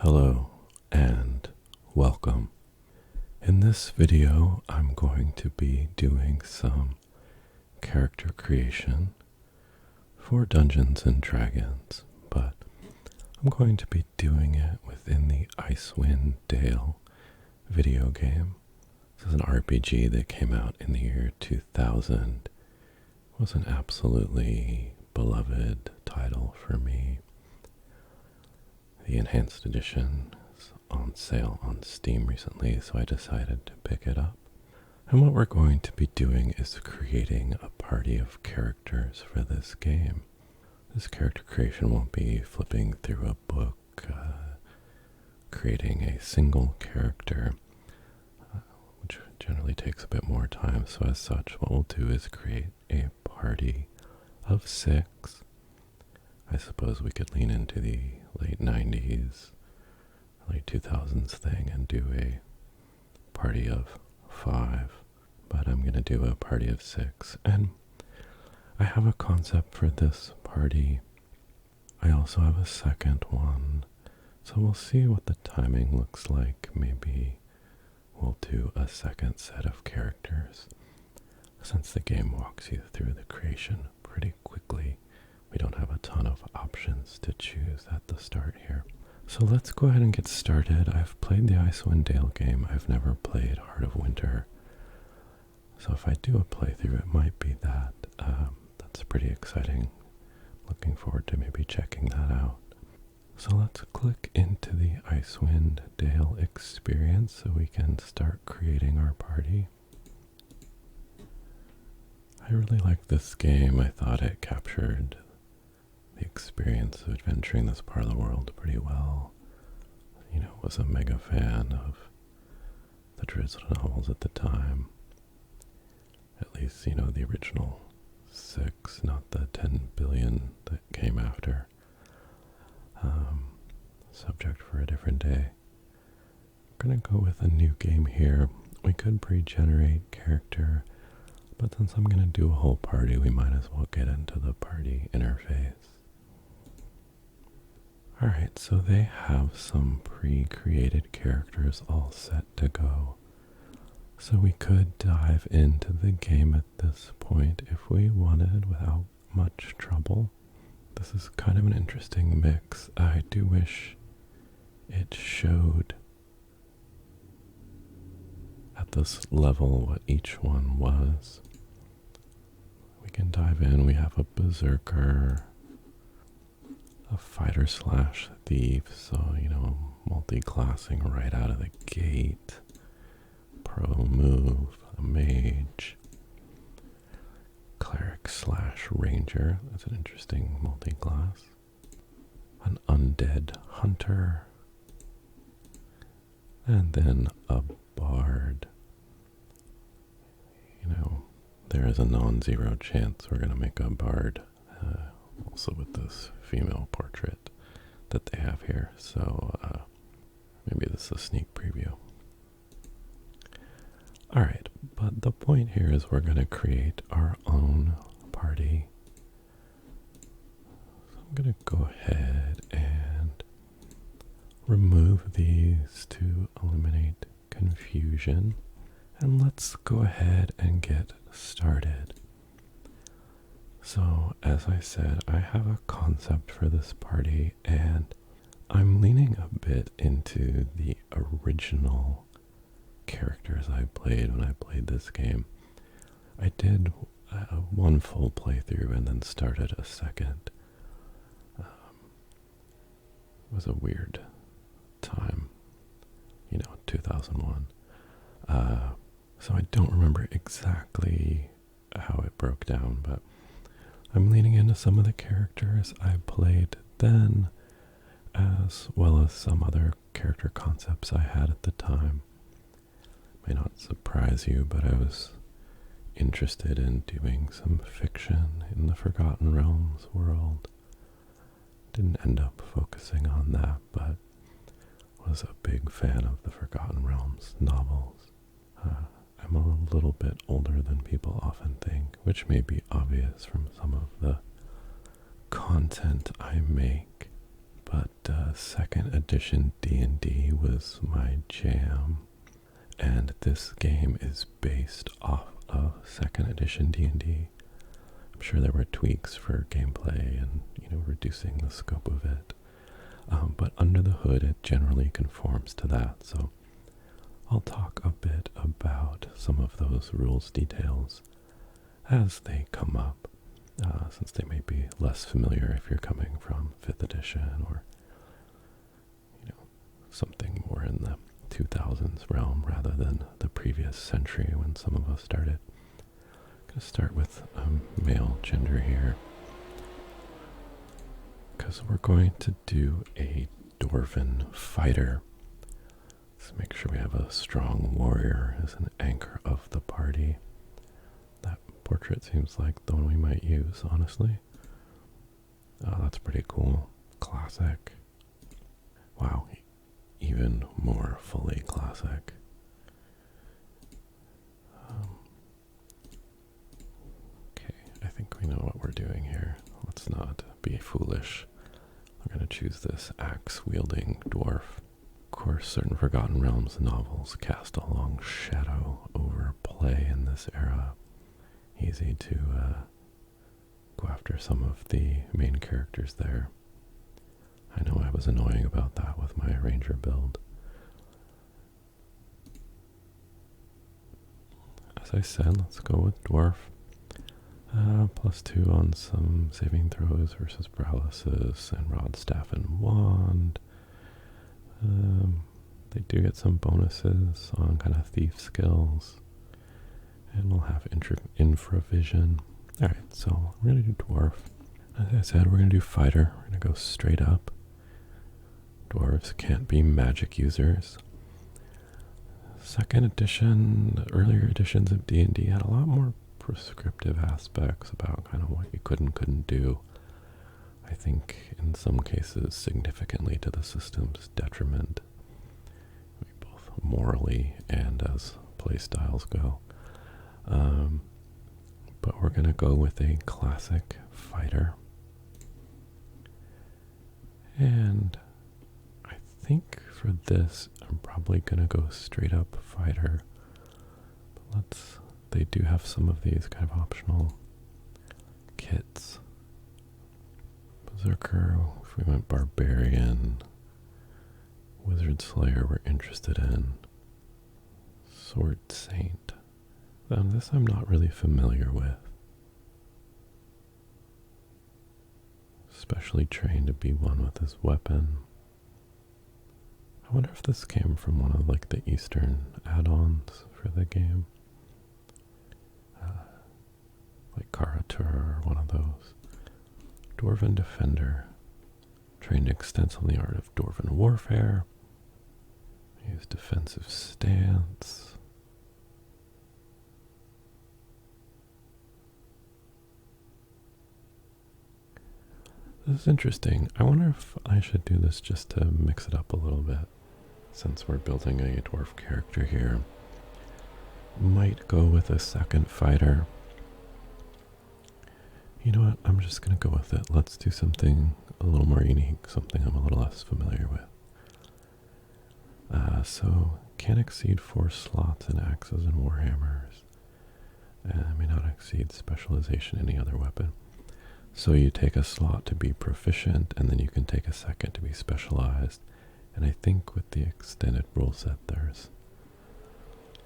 Hello and welcome. In this video, I'm going to be doing some character creation for Dungeons and Dragons, but I'm going to be doing it within the Icewind Dale video game. This is an RPG that came out in the year 2000. It was an absolutely beloved title for me. The enhanced edition is on sale on Steam recently, so I decided to pick it up. And what we're going to be doing is creating a party of characters for this game. This character creation won't be flipping through a book, creating a single character, which generally takes a bit more time. So as such, what we'll do is create a party of 6. I suppose we could lean into the late 90s, late 2000s thing and do a party of 5, but I'm going to do a party of 6. And I have a concept for this party. I also have a second one, so we'll see what the timing looks like. Maybe we'll do a second set of characters. Since the game walks you through the creation pretty quickly, we don't have a ton of options to choose at the start here. So let's go ahead and get started. I've played the Icewind Dale game. I've never played Heart of Winter. So if I do a playthrough, it might be that. That's pretty exciting. Looking forward to maybe checking that out. So let's click into the Icewind Dale experience so we can start creating our party. I really like this game. I thought it captured the experience of adventuring this part of the world pretty well. Was a mega fan of the Drizzt novels at the time. At least, the original 6, not the 10 billion that came after. Subject for a different day. I'm gonna go with a new game here. We could pre-generate character, but since I'm gonna do a whole party, we might as well get into the party interface. Alright, so they have some pre-created characters all set to go. So we could dive into the game at this point if we wanted without much trouble. This is kind of an interesting mix. I do wish it showed at this level what each one was. We can dive in. We have a berserker, a fighter slash thief, so multi-classing right out of the gate. Pro move, a mage, cleric slash ranger. That's an interesting multi-class. An undead hunter, and then a bard. There is a non-zero chance we're gonna make a bard. Also with this female portrait that they have here, so maybe this is a sneak preview. Alright, but the point here is we're going to create our own party. So I'm going to go ahead and remove these to eliminate confusion. And let's go ahead and get started. So, as I said, I have a concept for this party, and I'm leaning a bit into the original characters I played when I played this game. I did one full playthrough and then started a second. It was a weird time, 2001. So I don't remember exactly how it broke down, but I'm leaning into some of the characters I played then, as well as some other character concepts I had at the time. May not surprise you, but I was interested in doing some fiction in the Forgotten Realms world. Didn't end up focusing on that, but was a big fan of the Forgotten Realms novels. I'm a little bit older than people often think, which may be obvious from some of the content I make. but second edition D&D was my jam, and this game is based off of second edition D&D. I'm sure there were tweaks for gameplay and, reducing the scope of it, but under the hood it generally conforms to that. So I'll talk a bit about some of those rules details as they come up, since they may be less familiar if you're coming from 5th edition or something more in the 2000s realm rather than the previous century when some of us started. I'm going to start with male gender here, because we're going to do a dwarven fighter. Let's make sure we have a strong warrior as an anchor of the party. That portrait seems like the one we might use, honestly. Oh, that's pretty cool. Classic. Wow, even more fully classic. Okay, I think we know what we're doing here. Let's not be foolish. We're going to choose this axe-wielding dwarf. Of course, certain Forgotten Realms novels cast a long shadow over play in this era. Easy to go after some of the main characters there. I know I was annoying about that with my ranger build. As I said, let's go with dwarf. +2 on some saving throws versus paralysis and rod, staff, and wand. They do get some bonuses on kind of thief skills. And we'll have infravision. Alright, so we're going to do dwarf. As I said, we're going to do fighter. We're going to go straight up. Dwarves can't be magic users. Second edition, the earlier editions of D&D had a lot more prescriptive aspects about kind of what you could and couldn't do. I think in some cases significantly to the system's detriment, both morally and as playstyles go. But we're going to go with a classic fighter. And I think for this, I'm probably going to go straight up fighter. But they do have some of these kind of optional kits. Berserker, if we went barbarian. Wizard Slayer we're interested in. Sword Saint. This I'm not really familiar with. Especially trained to be one with his weapon. I wonder if this came from one of the Eastern add-ons for the game. Like Karatur or one of those. Dwarven Defender. Trained extensively in the art of Dwarven warfare. Use defensive stance. This is interesting. I wonder if I should do this just to mix it up a little bit, since we're building a dwarf character here. Might go with a second fighter. You know what? I'm just going to go with it. Let's do something a little more unique, something I'm a little less familiar with. So, can't exceed 4 slots in axes and warhammers. And may not exceed specialization in any other weapon. So you take a slot to be proficient, and then you can take a second to be specialized. And I think with the extended rule set, there's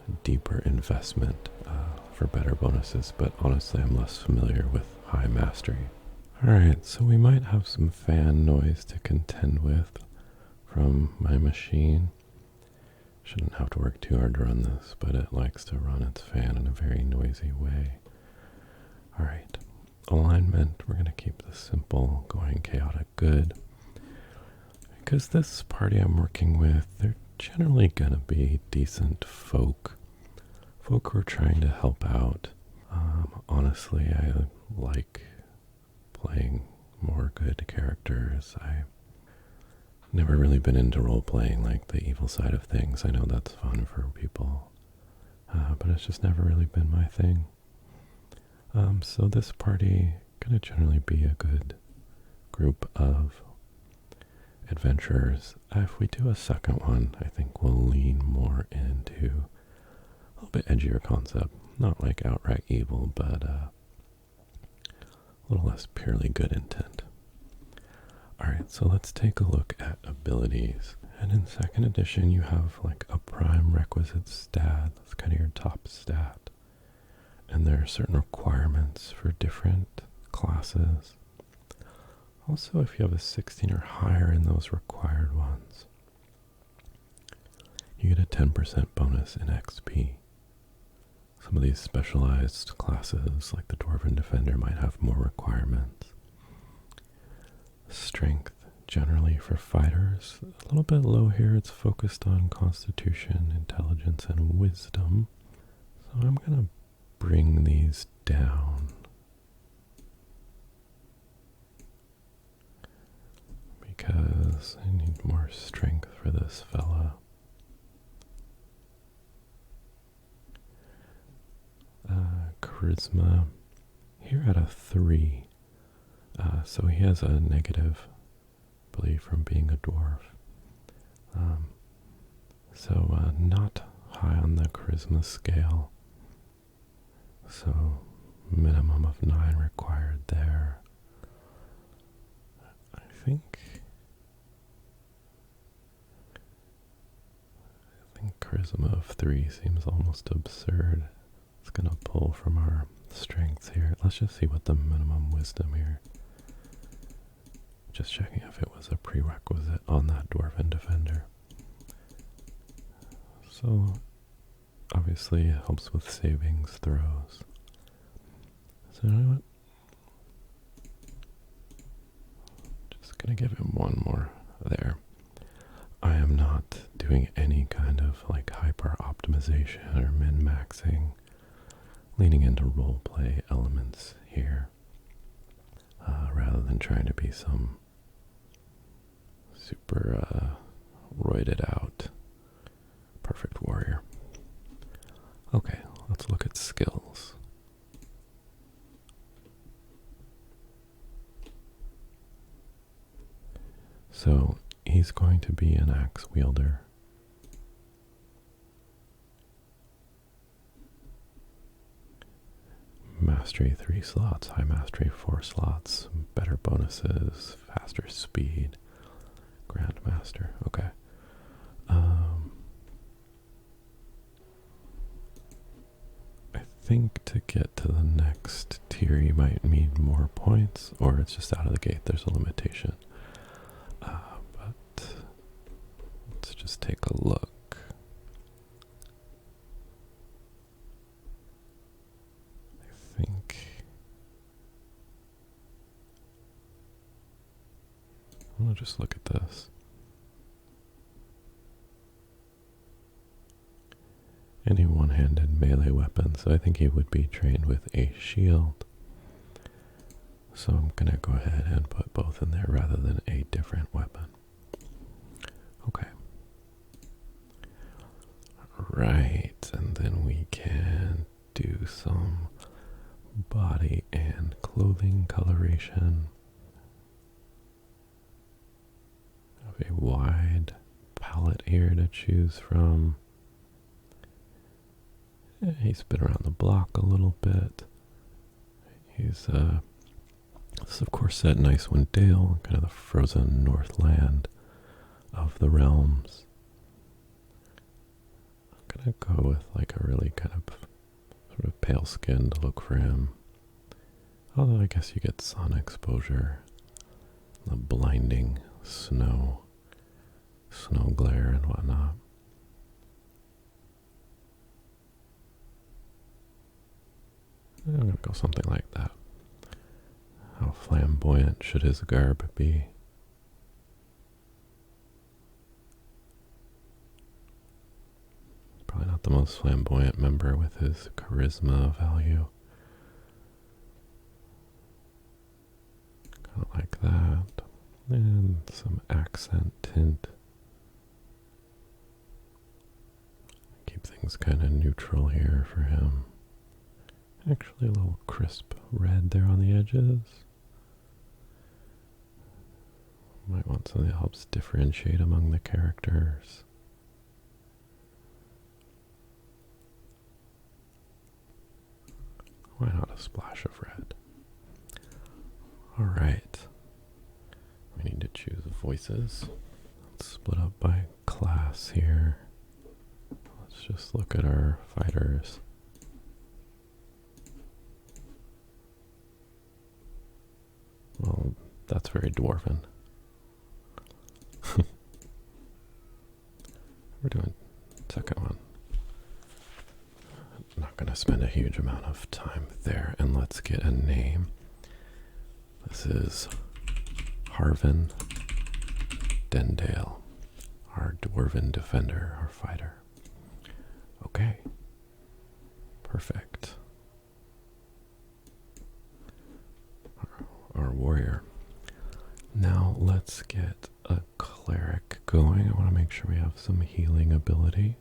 a deeper investment for better bonuses, but honestly I'm less familiar with high mastery. Alright, so we might have some fan noise to contend with from my machine. Shouldn't have to work too hard to run this, but it likes to run its fan in a very noisy way. Alright. Alignment, we're going to keep this simple, going chaotic good. Because this party I'm working with, they're generally going to be decent folk. Folk who are trying to help out. Honestly, I like playing more good characters. I've never really been into role-playing, like the evil side of things. I know that's fun for people, but it's just never really been my thing. So this party gonna generally be a good group of adventurers. If we do a second one, I think we'll lean more into a little bit edgier concept. Not like outright evil, but a little less purely good intent. Alright, so let's take a look at abilities. And in second edition, you have like a prime requisite stat. That's kind of your top stat. And there are certain requirements for different classes. Also, if you have a 16 or higher in those required ones, you get a 10% bonus in XP. Some of these specialized classes, like the Dwarven Defender, might have more requirements. Strength, generally for fighters, a little bit low here. It's focused on Constitution, Intelligence, and Wisdom. So I'm going to bring these down. Because I need more strength for this fella. Charisma, here at a 3. So he has a negative, I believe, from being a dwarf. So not high on the charisma scale. So minimum of 9 required there. I think charisma of 3 seems almost absurd. It's gonna pull from our strengths here. Let's just see what the minimum wisdom here. Just checking if it was a prerequisite on that Dwarven Defender. So obviously it helps with savings throws. So you know what? Just gonna give him one more there. I am not doing any kind of like hyper optimization or min-maxing, leaning into roleplay elements here, rather than trying to be some super roided out perfect warrior. Okay, let's look at skills. So he's going to be an axe wielder. Mastery 3 slots, high mastery 4 slots, better bonuses, faster speed, Grandmaster. Okay. I think to get to the next tier you might need more points, or it's just out of the gate, there's a limitation. But let's just take a look. I think I'll just look at this. Any one-handed melee weapon, so I think he would be trained with a shield. So I'm gonna go ahead and put both in there rather than a different weapon. Okay. Right, and then we can do some body and clothing coloration. Have a wide palette here to choose from. Yeah, he's been around the block a little bit. He's this is of course set in Icewind Dale, kind of the frozen northland of the realms. I'm gonna go with like a really kind of sort of pale skin to look for him. Although I guess you get sun exposure, the blinding snow glare and whatnot. I'm gonna go something like that. How flamboyant should his garb be? Probably not the most flamboyant member with his charisma value. Kind of like that. And some accent tint. Keep things kind of neutral here for him. Actually a little crisp red there on the edges. Might want something that helps differentiate among the characters. Why not a splash of red? Alright. We need to choose voices. Let's split up by class here. Let's just look at our fighters. Well, that's very dwarven. We're doing second one. I'm not going to spend a huge amount of time there, and let's get a name. This is Icewind Dale, our dwarven defender, our fighter. Okay, perfect. Our warrior. Now let's get a cleric going. I want to make sure we have some healing ability.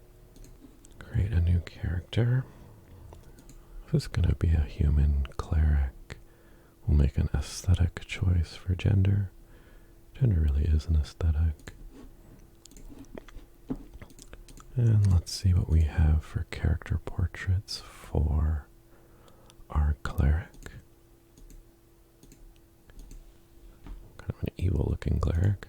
Create a new character. This is going to be a human cleric. We'll make an aesthetic choice for gender. Gender really is an aesthetic. And let's see what we have for character portraits for our cleric. Kind of an evil looking cleric.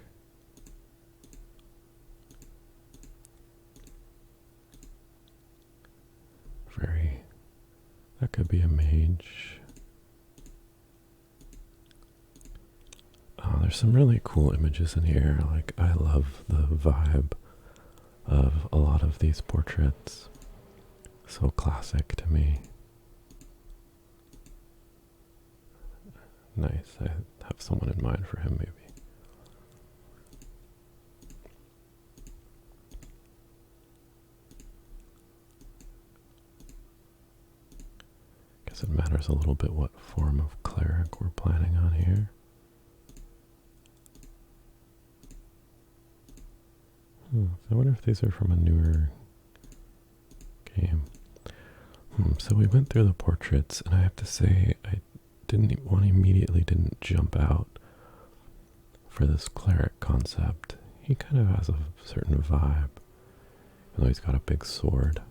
That could be a mage. There's some really cool images in here. Like, I love the vibe of a lot of these portraits. So classic to me. Nice. I have someone in mind for him, maybe. Guess it matters a little bit what form of cleric we're planning on here. I wonder if these are from a newer game. So we went through the portraits, and I have to say, I immediately didn't jump out for this cleric concept. He kind of has a certain vibe, even though he's got a big sword.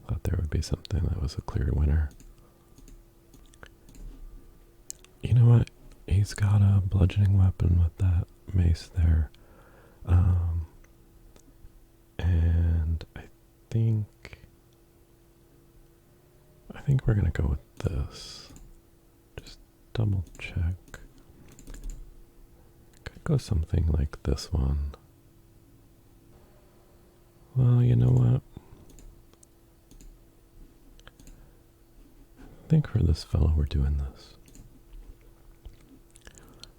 Thought there would be something that was a clear winner. You know what? He's got a bludgeoning weapon with that mace there. And I think we're gonna go with this. Just double check. Could go something like this one. Well, you know what? I think for this fellow we're doing this.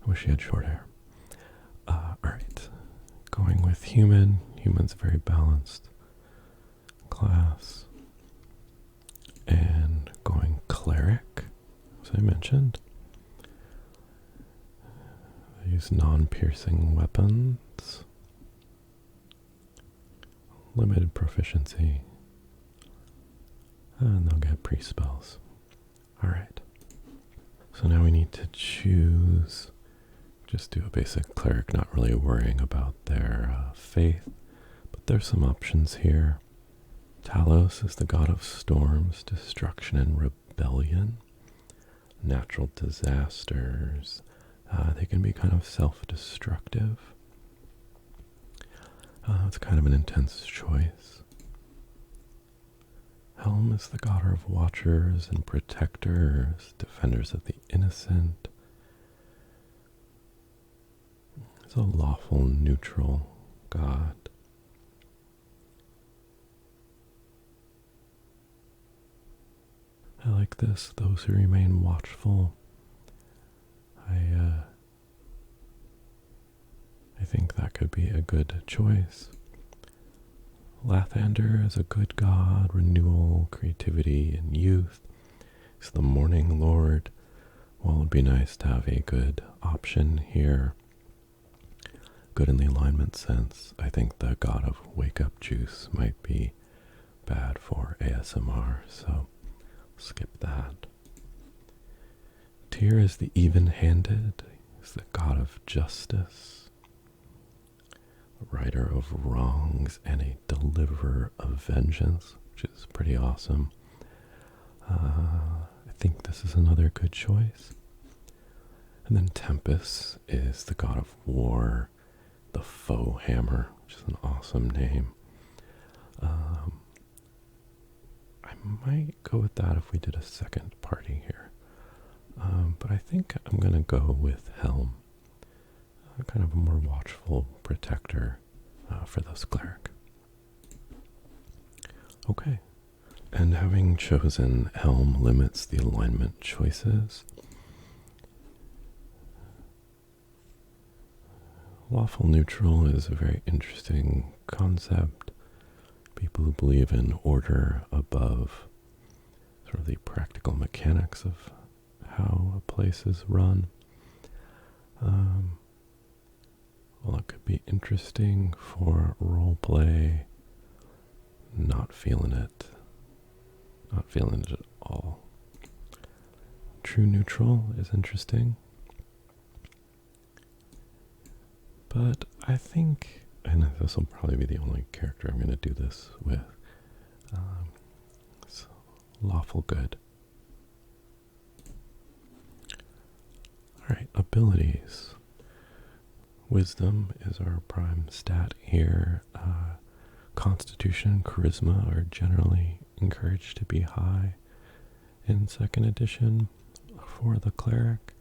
I wish he had short hair. Alright. Going with human. Human's very balanced class. And going cleric, as I mentioned. I use non-piercing weapons. Limited proficiency. And they'll get pre-spells. Alright. So now we need to choose. Just do a basic cleric, not really worrying about their faith. But there's some options here. Talos is the god of storms, destruction, and rebellion. Natural disasters. They can be kind of self-destructive. It's kind of an intense choice. Helm is the god of watchers and protectors, defenders of the innocent. It's a lawful, neutral god. I like this. Those who remain watchful. I think that could be a good choice. Lathander is a good god, renewal, creativity, and youth. He's the morning lord. Well, it'd be nice to have a good option here. Good in the alignment sense. I think the god of wake up juice might be bad for ASMR, so skip that. Tyr is the even-handed. He's the god of justice, a righter of wrongs, and a deliverer of vengeance, which is pretty awesome. I think this is another good choice. And then Tempest is the god of war, the foe hammer, which is an awesome name. I might go with that if we did a second party here. But I think I'm going to go with Helm, kind of a more watchful protector for this cleric. Okay, and having chosen Helm limits the alignment choices. Lawful neutral is a very interesting concept. People who believe in order above sort of the practical mechanics of how a place is run. Well, it could be interesting for role play. Not feeling it. Not feeling it at all. True neutral is interesting. But I think, and this will probably be the only character I'm going to do this with, it's lawful good. Alright, abilities. Wisdom is our prime stat here. Constitution and charisma are generally encouraged to be high in 2nd edition for the cleric.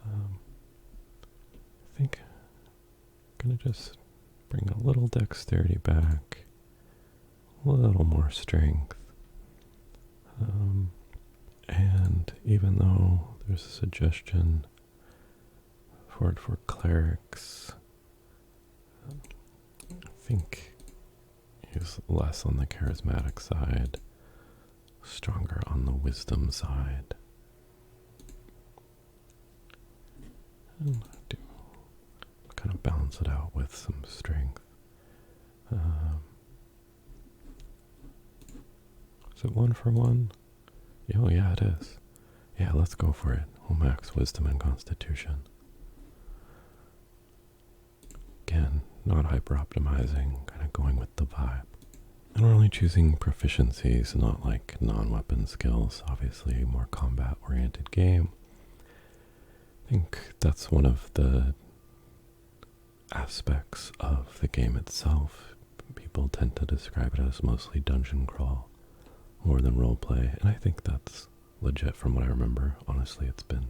I think I'm going to just bring a little dexterity back, a little more strength. And even though there's a suggestion for it for clerics, I think he's less on the charismatic side, stronger on the wisdom side. And I do kind of balance it out with some strength. Is it 1 for 1? Oh yeah, it is. Yeah, let's go for it. We'll max wisdom and constitution. Again, not hyper-optimizing, kind of going with the vibe. And we're only choosing proficiencies, not like non-weapon skills. Obviously, a more combat-oriented game. I think that's one of the aspects of the game itself. People tend to describe it as mostly dungeon crawl more than roleplay, and I think that's legit from what I remember. Honestly, it's been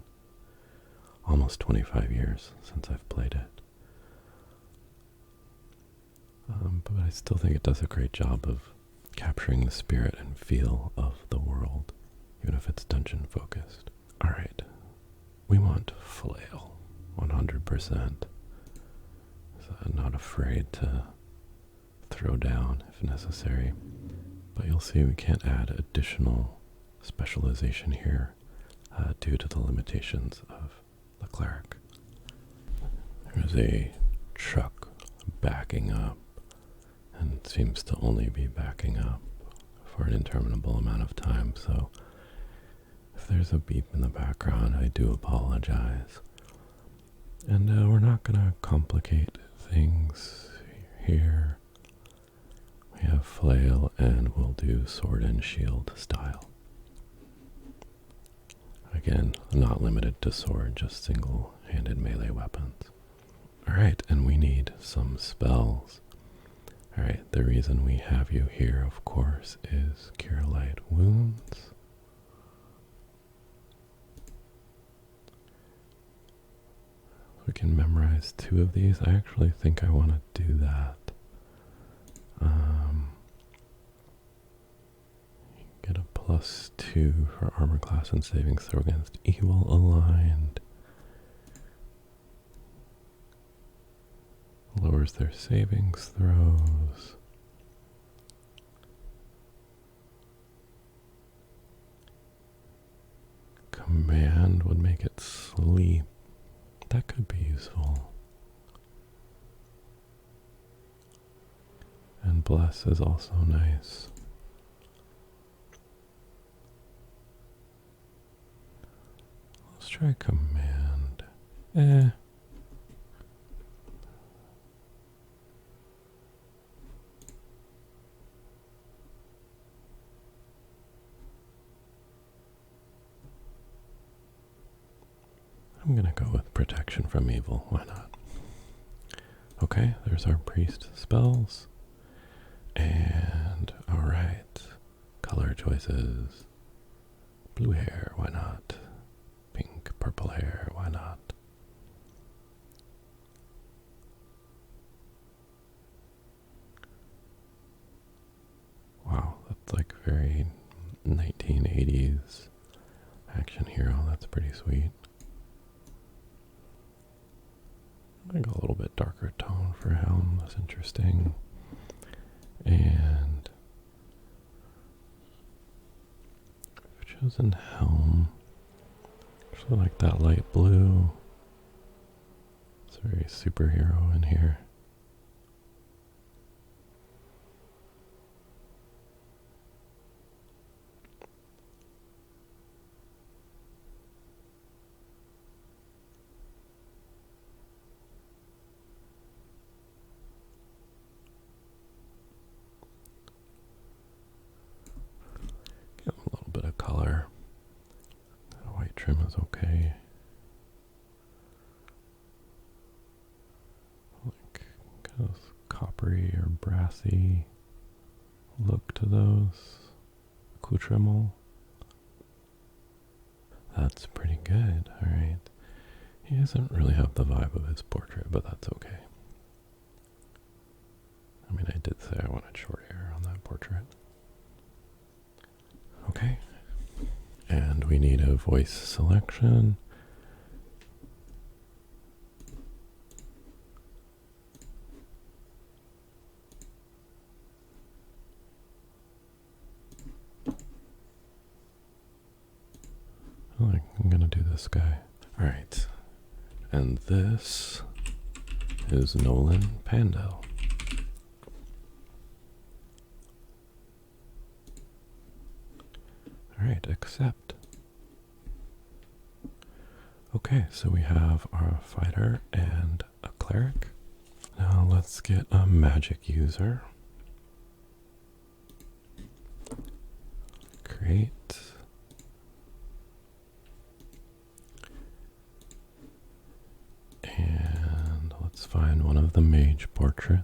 almost 25 years since I've played it. But I still think it does a great job of capturing the spirit and feel of the world, even if it's dungeon focused. Alright, we want flail, 100%. So I'm not afraid to throw down if necessary. But you'll see we can't add additional specialization here due to the limitations of the cleric. There's a truck backing up, and it seems to only be backing up for an interminable amount of time, so if there's a beep in the background, I do apologize. And we're not going to complicate things here. We have flail, and we'll do sword and shield style. Again, not limited to sword, just single-handed melee weapons. Alright, and we need some spells. Alright, the reason we have you here, of course, is Cure Light Wounds. We can memorize 2 of these. I actually think I want to do that. Get a +2 for armor class and saving throw against evil aligned. Lowers their savings throws. Command would make it sleep. That could be useful. And bless is also nice. try command. Eh. I'm gonna go with protection from evil. Why not? Okay, there's our priest spells. And alright. Color choices. Blue hair, why not? Pink, purple hair, why not? Wow, that's like very 1980s action hero. That's pretty sweet. I go a little bit darker tone for Helm. That's interesting. And I've chosen Helm. Actually like that light blue. It's very superhero in here. Give him a little bit of color. The white trim is okay. Like kind of coppery or brassy look to those accoutrements. That's pretty good, alright. He doesn't really have the vibe of his portrait, but that's okay. I mean, I did say I wanted short hair on that portrait. Okay. And we need a voice selection. I'm gonna do this guy. Alright. And this is Nolan Pandel. Alright, accept. Okay, so we have our fighter and a cleric. Now let's get a magic user. Create. And let's find one of the mage portraits.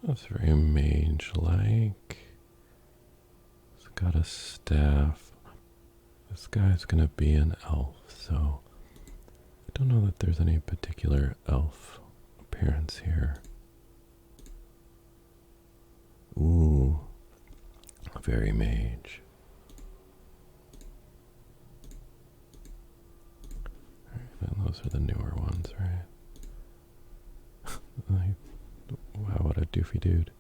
That's very mage-like. It's got a staff. This guy's gonna be an elf, so I don't know that there's any particular elf appearance here. Ooh, very mage. Alright, then those are the newer ones, right? Wow, what a doofy dude.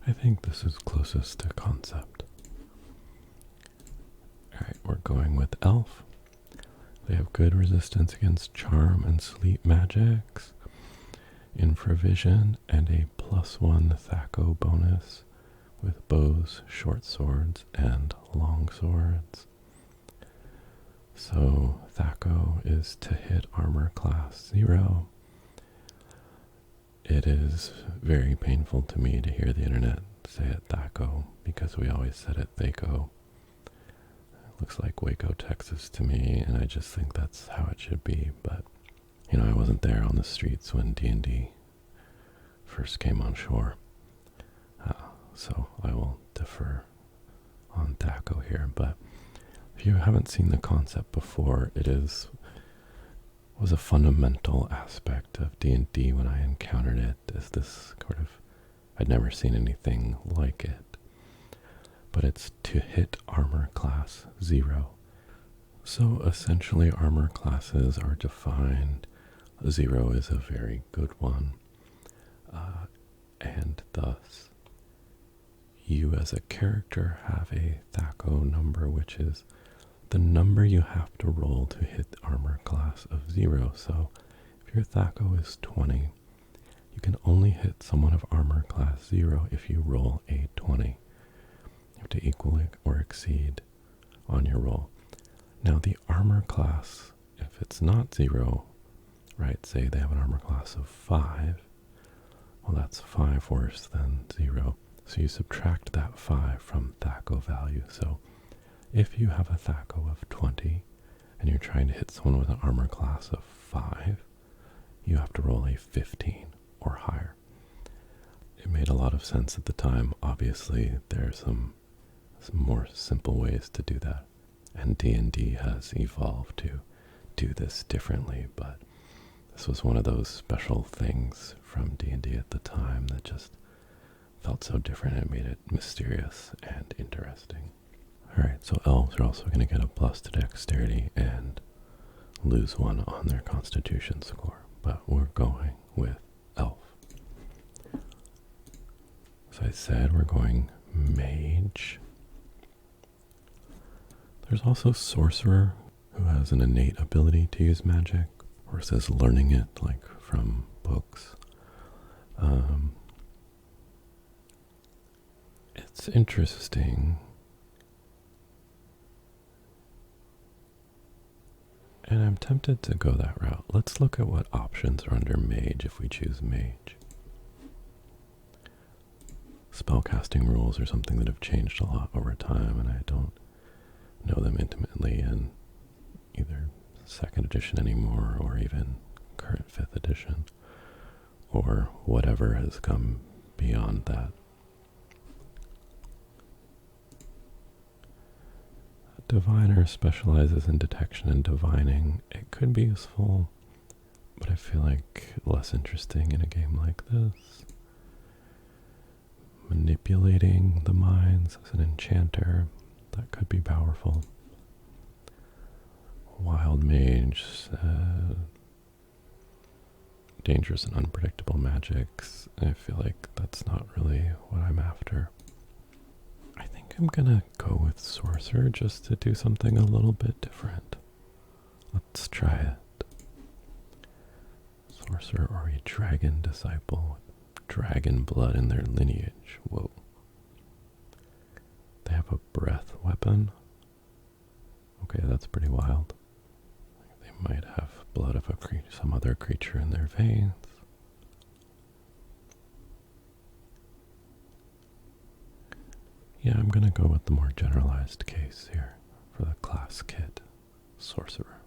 I think this is closest to concept. Alright, we're going with elf. They have good resistance against charm and sleep magics, infravision, and a +1 Thaco bonus with bows, short swords, and long swords. So Thaco is to hit armor class 0. It is very painful to me to hear the internet say it Thaco because we always said it Thaco. It looks like Waco, Texas to me, and I just think that's how it should be. But, you know, I wasn't there on the streets when D&D first came on shore. So I will defer on Thaco here, but if you haven't seen the concept before, it was a fundamental aspect of D&D when I encountered it. Is this sort of, I'd never seen anything like it, but it's to hit armor class 0. So essentially armor classes are defined. 0 is a very good one. And thus you as a character have a THAC0 number, which is the number you have to roll to hit the armor class of 0. So if your THAC0 is 20, you can only hit someone of armor class 0 if you roll a 20. You have to equal or exceed on your roll. Now the armor class, if it's not 0, right, say they have an armor class of 5, well that's 5 worse than 0. So you subtract that 5 from THAC0 value. So if you have a THAC0 of 20 and you're trying to hit someone with an armor class of 5, you have to roll a 15 or higher. It made a lot of sense at the time. Obviously, there are some more simple ways to do that. And D&D has evolved to do this differently, but this was one of those special things from D&D at the time that just felt so different and made it mysterious and interesting. Alright, so elves are also going to get a plus to dexterity and lose 1 on their constitution score, but we're going with elf. As I said, we're going mage. There's also sorcerer, who has an innate ability to use magic, or says learning it, like from books. It's interesting. And I'm tempted to go that route. Let's look at what options are under mage if we choose mage. Spellcasting rules are something that have changed a lot over time, and I don't know them intimately in either 2nd edition anymore or even current 5th edition or whatever has come beyond that. A diviner specializes in detection and divining. It could be useful, but I feel like less interesting in a game like this. Manipulating the minds as an enchanter, that could be powerful. Wild mage, dangerous and unpredictable magics. I feel like that's not really what I'm after. I think I'm gonna go with sorcerer just to do something a little bit different. Let's try it. Sorcerer or a dragon disciple. Dragon blood in their lineage. Whoa. They have a breath weapon. Okay, that's pretty wild. They might have blood of some other creature in their veins. Yeah, I'm gonna go with the more generalized case here for the class kit, sorcerer.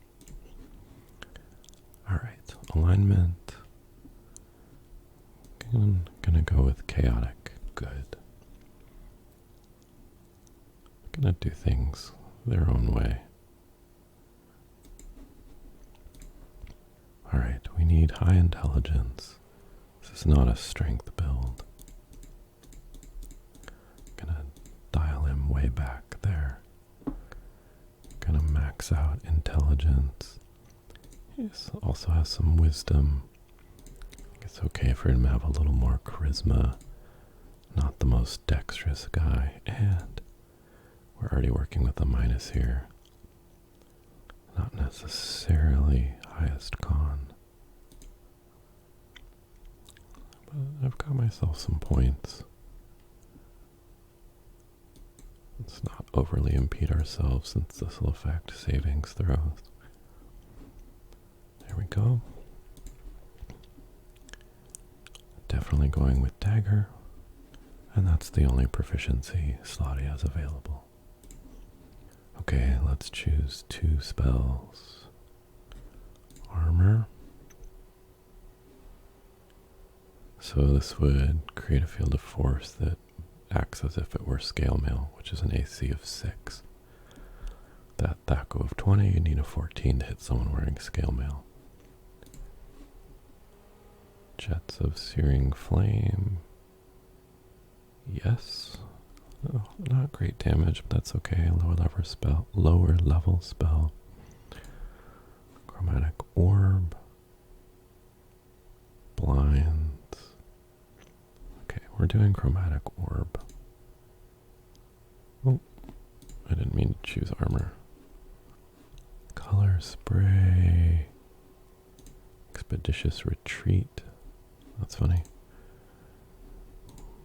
Alright, alignment. I'm gonna go with chaotic good. I'm gonna do things their own way. Alright, we need high intelligence. This is not a strength build. Gonna dial him way back there. Gonna max out intelligence. He also has some wisdom. It's okay for him to have a little more charisma. Not the most dexterous guy. And we're already working with a minus here. Not necessarily highest con. But I've got myself some points. Let's not overly impede ourselves since this will affect savings throws. There we go. Definitely going with dagger. And that's the only proficiency slot he has available. Okay, let's choose 2 spells. Armor. So this would create a field of force that acts as if it were scale mail, which is an AC of 6. That THAC0 of 20, you need a 14 to hit someone wearing scale mail. Jets of searing flame. Yes. Oh, not great damage, but that's okay. Lower level spell. doing chromatic orb? Oh, I didn't mean to choose armor. Color spray. Expeditious retreat. That's funny.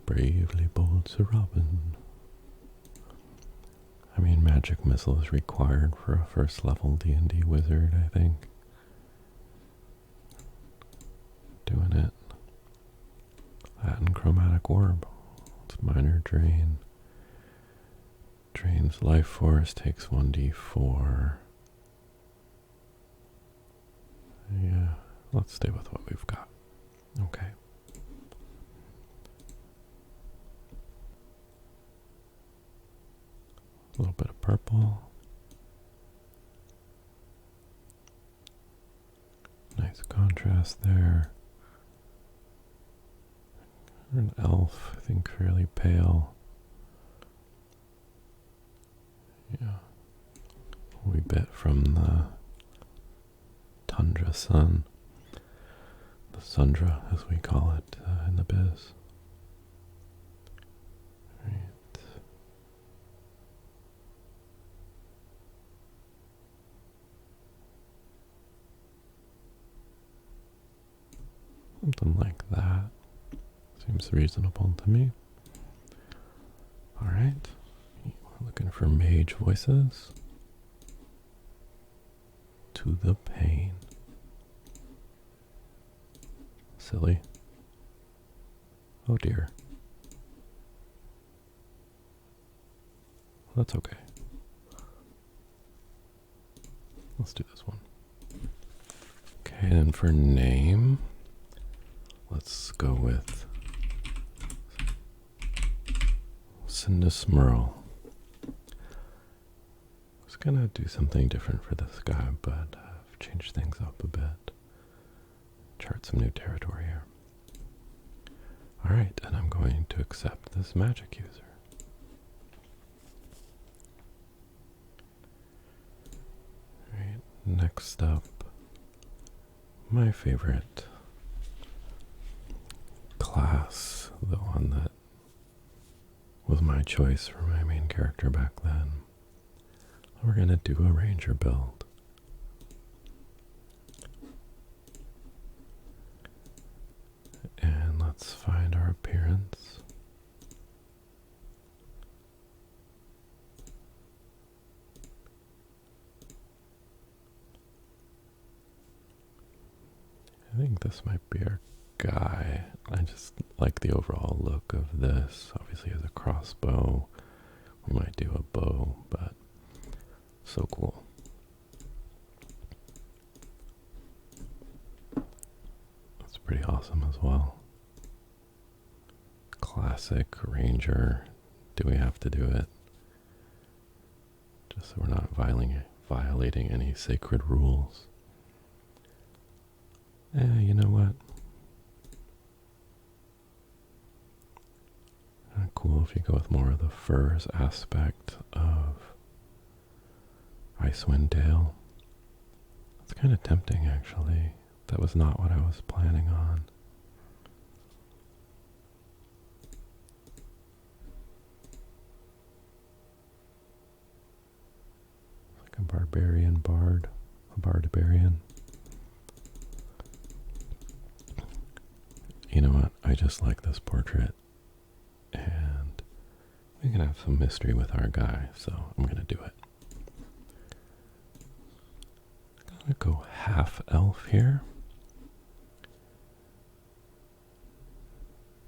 Bravely bold Sir Robin. I mean, magic missile is required for a first level D&D wizard, I think. Doing it. That and chromatic orb. It's minor drain. Drains life force, takes 1d4. Yeah, let's stay with what we've got. Okay. A little bit of purple. Nice contrast there. An elf, I think fairly pale. Yeah. We bit from the tundra sun. The sundra, as we call it in the biz. Right. Something like that. Seems reasonable to me. Alright. We're looking for mage voices. To the pain. Silly. Oh dear. That's okay. Let's do this one. Okay, and for name, let's go with Sindismurl. I was gonna do something different for this guy, but I've changed things up a bit. Chart some new territory here. Alright, and I'm going to accept this magic user. Alright, next up, my favorite class, the one that was my choice for my main character back then. We're going to do a ranger build. And let's find our appearance. I think this might be our guy. I just like the overall look of this. Obviously, as a crossbow, we might do a bow, but so cool. That's pretty awesome as well. Classic ranger. Do we have to do it? Just so we're not violating any sacred rules. You know what? Cool if you go with more of the furs aspect of Icewind Dale. It's kind of tempting, actually. That was not what I was planning on. Like a barbarian bard. A barbarian. You know what? I just like this portrait. And we can have some mystery with our guy, so I'm going to do it. I'm going to go half elf here.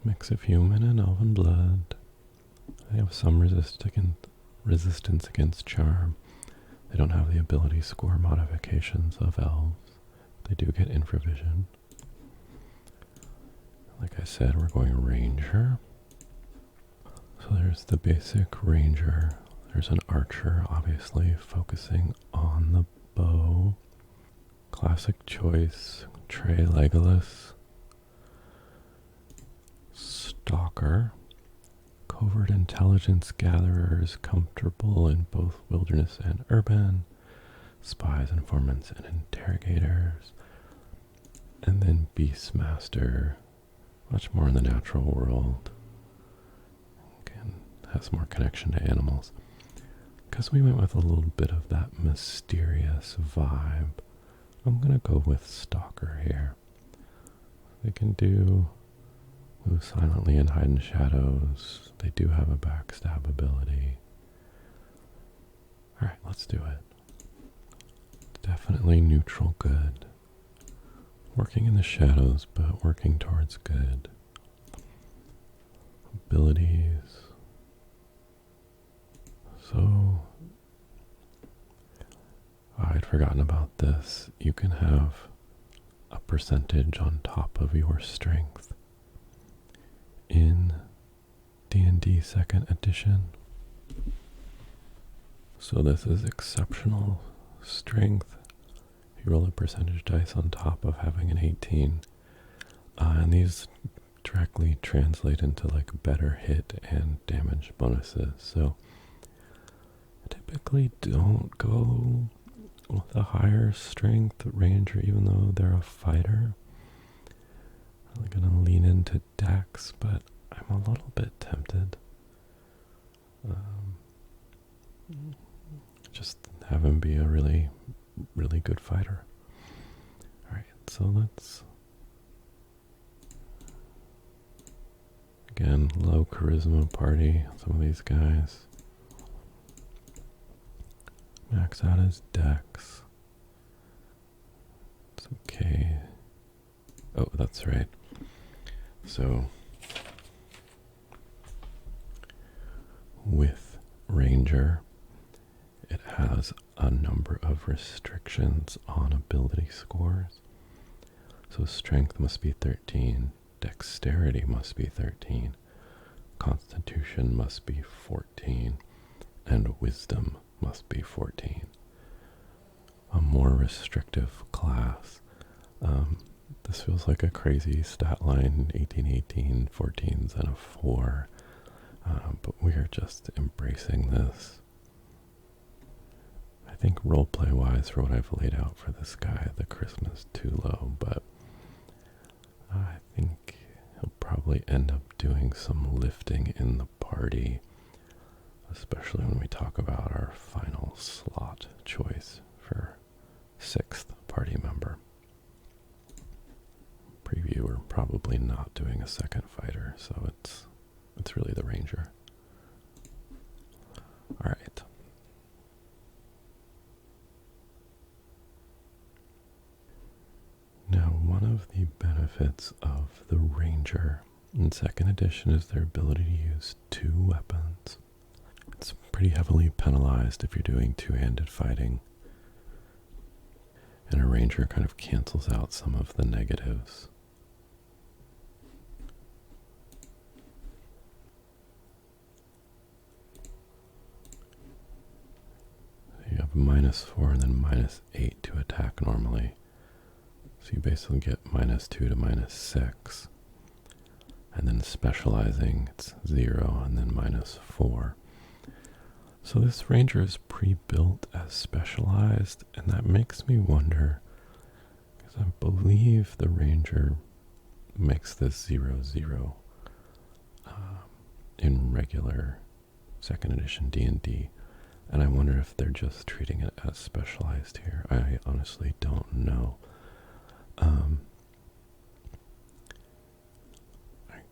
Mix of human and elven blood. They have some resistance against charm. They don't have the ability score modifications of elves. They do get infravision. Like I said, we're going ranger. So there's the basic ranger. There's an archer, obviously, focusing on the bow. Classic choice, Trey Legolas. Stalker. Covert intelligence gatherers, comfortable in both wilderness and urban. Spies, informants, and interrogators. And then Beastmaster, much more in the natural world. has more connection to animals. Because we went with a little bit of that mysterious vibe, I'm going to go with Stalker here. They can do move silently and hide in shadows. They do have a backstab ability. Alright, let's do it. Definitely neutral good. Working in the shadows, but working towards good. Abilities. So, I'd forgotten about this. You can have a percentage on top of your strength in D&D 2nd edition. So this is exceptional strength. You roll a percentage dice on top of having an 18. And these directly translate into like better hit and damage bonuses. So I typically don't go with a higher strength ranger even though they're a fighter. I'm going to lean into dex, but I'm a little bit tempted. Just have him be a really, really good fighter. Alright, so let's... Again, low charisma party, some of these guys. Max out his dex. It's okay. Oh, that's right. So, with Ranger, it has a number of restrictions on ability scores. So strength must be 13, dexterity must be 13, constitution must be 14, and wisdom must be 14. A more restrictive class. This feels like a crazy stat line, 18, 18, 14s, and a 4. But we are just embracing this. I think roleplay-wise, for what I've laid out for this guy, the charisma is too low, but I think he'll probably end up doing some lifting in the party, especially when we talk about our final slot choice for 6th party member. Preview, we're probably not doing a second fighter, so it's really the ranger. Alright. Now, one of the benefits of the ranger in 2nd edition is their ability to use 2 weapons. It's pretty heavily penalized if you're doing two-handed fighting. And a ranger kind of cancels out some of the negatives. You have -4 and then -8 to attack normally. So you basically get -2 to -6. And then specializing, it's 0 and then -4. So this ranger is pre-built as specialized, and that makes me wonder, because I believe the ranger makes this 0/0 in regular 2nd edition D&D. And I wonder if they're just treating it as specialized here. I honestly don't know. I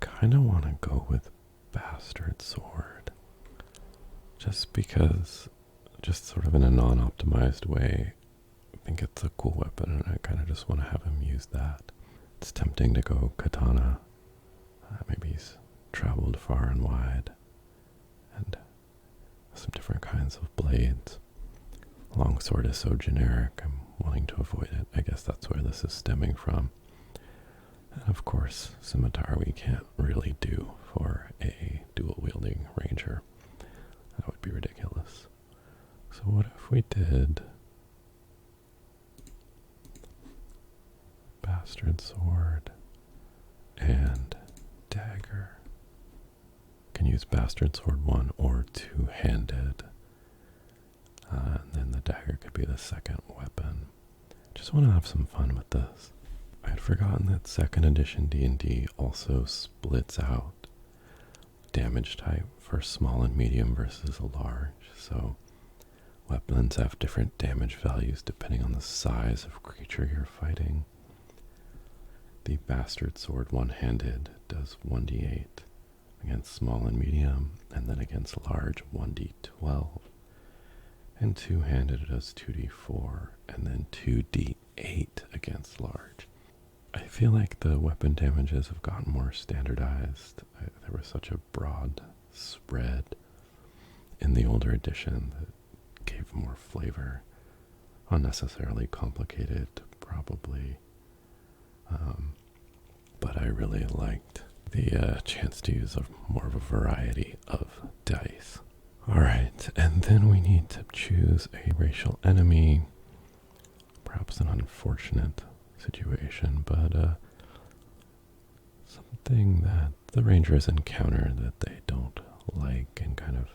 kind of want to go with Bastard Sword. Just because, just sort of in a non-optimized way, I think it's a cool weapon and I kind of just want to have him use that. It's tempting to go Katana. Maybe he's traveled far and wide. And some different kinds of blades. Longsword is so generic, I'm wanting to avoid it. I guess that's where this is stemming from. And of course, scimitar we can't really do for a dual-wielding ranger. That would be ridiculous. So what if we did Bastard Sword and Dagger? Can use Bastard Sword 1 or 2-handed. And then the dagger could be the second weapon. Just want to have some fun with this. I had forgotten that 2nd edition D&D also splits out damage type for small and medium versus large. So weapons have different damage values depending on the size of creature you're fighting. The Bastard Sword one-handed does 1d8 against small and medium, and then against large 1d12. And two-handed does 2d4, and then 2d8 against large. I feel like the weapon damages have gotten more standardized. There was such a broad spread in the older edition that gave more flavor. Unnecessarily complicated, probably. But I really liked the chance to use more of a variety of dice. Alright, and then we need to choose a racial enemy. Perhaps an unfortunate situation, but something that the rangers encounter that they don't like and kind of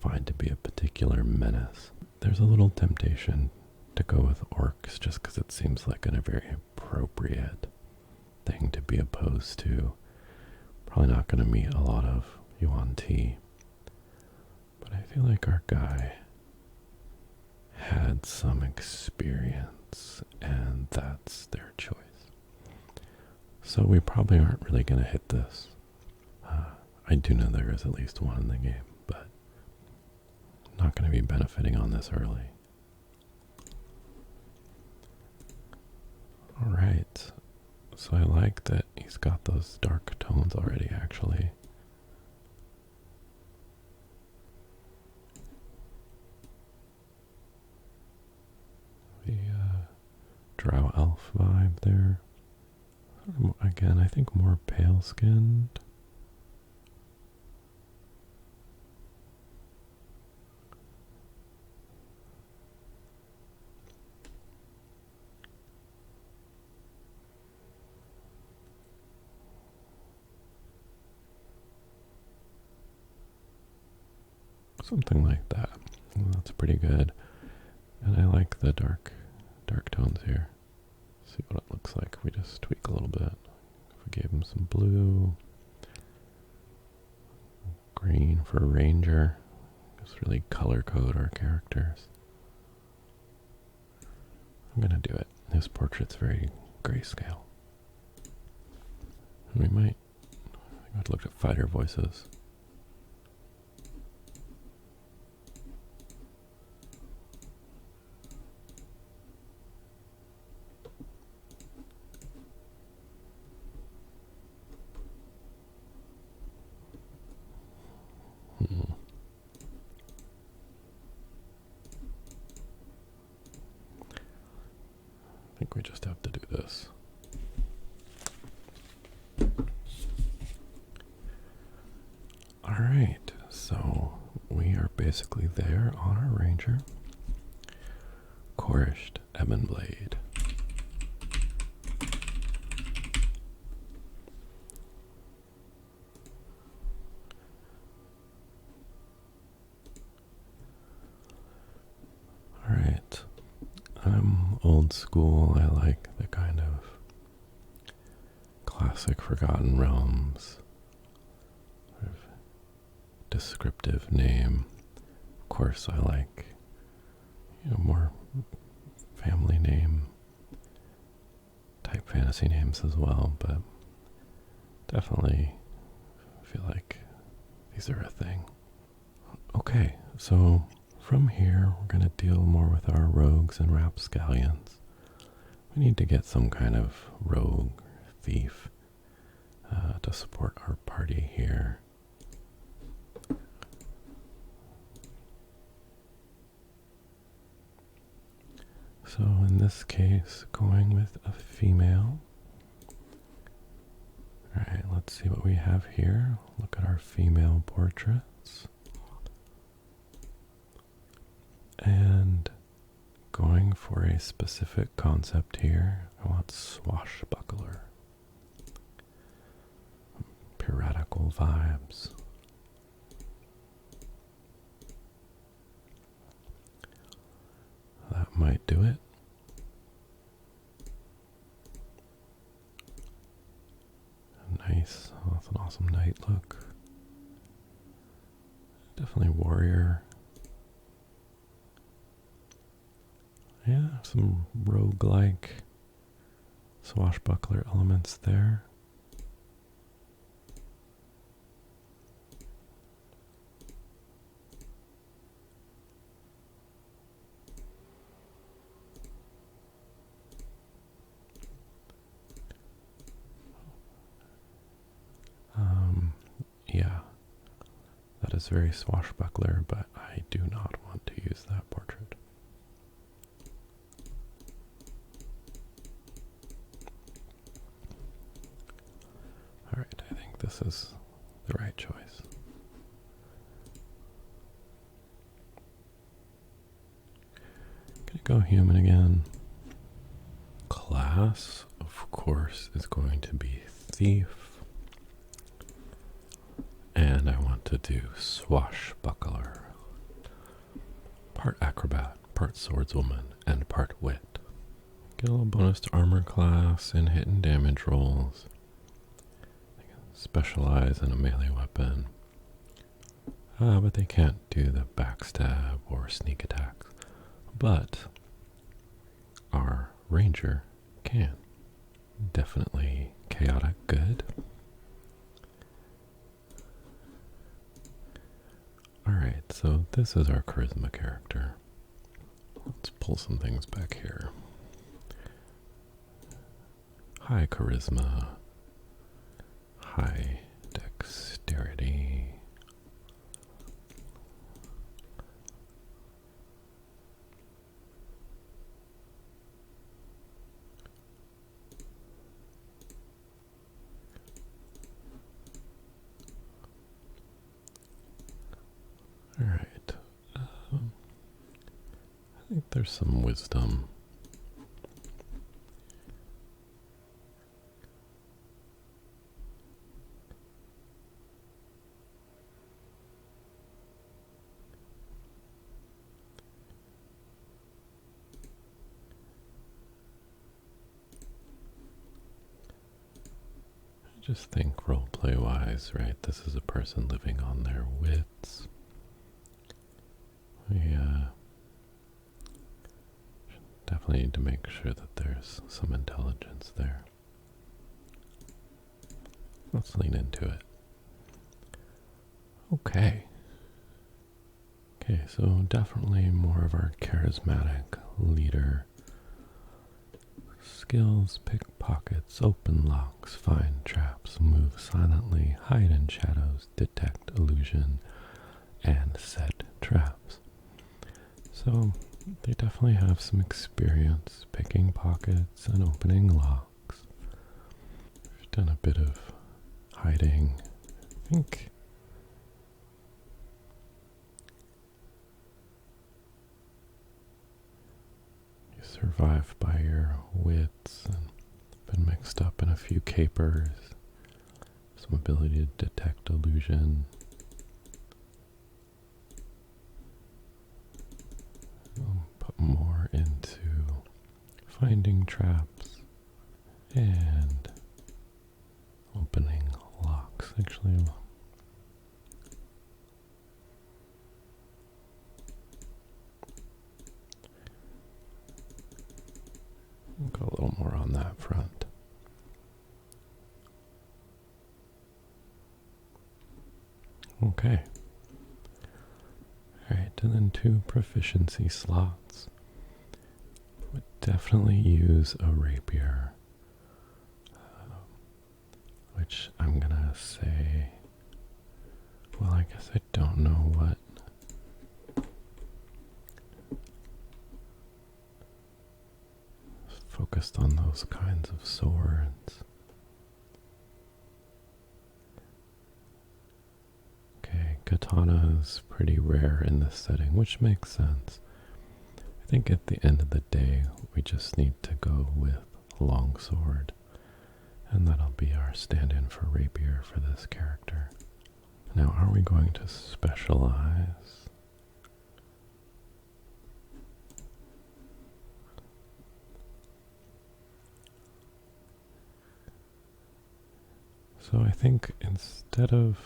find to be a particular menace. There's a little temptation to go with orcs just because it seems like a very appropriate thing to be opposed to. Probably not going to meet a lot of Yuan Ti, but I feel like our guy had some experience, and that's their choice. So we probably aren't really going to hit this. I do know there is at least one in the game, but not going to be benefiting on this early. Alright, so I like that he's got those dark tones already, actually. The drow elf vibe there. Again, I think more pale-skinned. Something like that. That's pretty good. And I like the dark tones here. See what it looks like if we just tweak a little bit. If we gave him some blue, green for a ranger, just really color code our characters. I'm gonna do it. His portrait's very grayscale. And we might, I would look at fighter voices. I think we just have to do this. Alright, so we are basically there on our ranger. Chorused Ebon Blade. Alright, I'm old school. I like the kind of classic Forgotten Realms sort of descriptive name. Of course, I like, more family name type fantasy names as well, but definitely feel like these are a thing. Okay, so from here, we're going to deal more with our rogues and rapscallions. We need to get some kind of rogue thief to support our party here. So in this case, going with a female. Alright, let's see what we have here. Look at our female portraits. And going for a specific concept here, I want swashbuckler. Piratical vibes. That might do it. Nice. Oh, that's an awesome night look. Definitely warrior. Yeah, some roguelike swashbuckler elements there. Yeah, that is very swashbuckler, but I do not want to use that portrait. Alright, I think this is the right choice. Gonna go human again. Class, of course, is going to be thief. And I want to do swashbuckler. Part acrobat, part swordswoman, and part wit. Get a little bonus to armor class and hit and damage rolls. They can specialize in a melee weapon. But they can't do the backstab or sneak attacks. But our ranger can. Definitely chaotic good. Alright, so this is our charisma character. Let's pull some things back here. High charisma. High dexterity. Alright. I think there's some wisdom. I just think roleplay wise, right? This is a person living on their wits. We definitely need to make sure that there's some intelligence there. Let's lean into it. Okay. Okay, so definitely more of our charismatic leader. Skills, pickpockets, open locks, find traps, move silently, hide in shadows, detect illusion, and set traps. So they definitely have some experience picking pockets and opening locks. We've done a bit of hiding. I think you survive by your wits and been mixed up in a few capers. Some ability to detect illusion. Put more into finding traps and opening locks. Actually, we'll go a little more on that front. Okay. Alright, and then 2 proficiency slots. Would definitely use a rapier. Which I'm gonna say, well, I guess I don't know what focused on those kinds of swords. Okay, katana is pretty rare in this setting, which makes sense. I think at the end of the day, we just need to go with longsword. And that'll be our stand-in for rapier for this character. Now, are we going to specialize? So I think instead of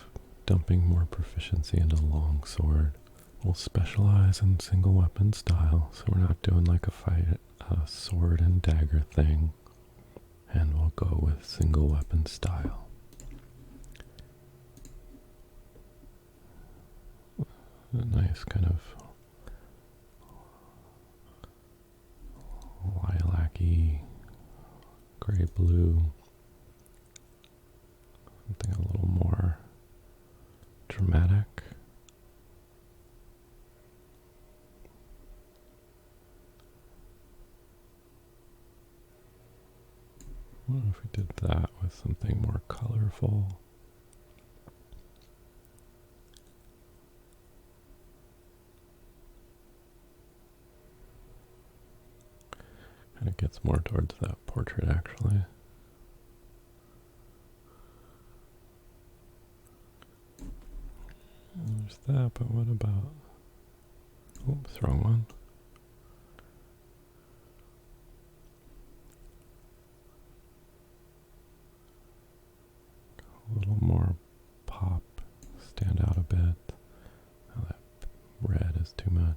dumping more proficiency into longsword. We'll specialize in single weapon style, so we're not doing like a sword and dagger thing. And we'll go with single weapon style. A nice kind of lilac-y, gray-blue, something a little more dramatic. What if we did that with something more colorful? Kind of gets more towards that portrait, actually. There's that, but what about... Oops, wrong one. A little more pop, stand out a bit. Now that red is too much.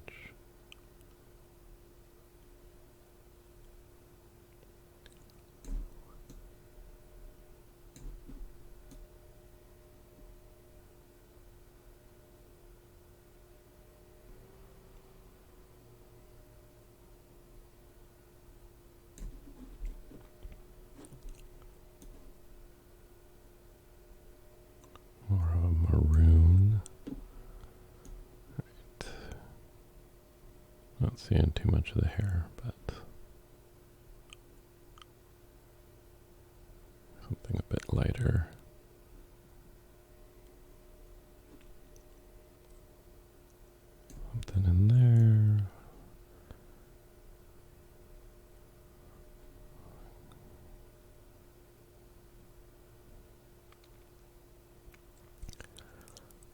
More of a maroon. Right. Not seeing too much of the hair, but something a bit lighter. Something in there.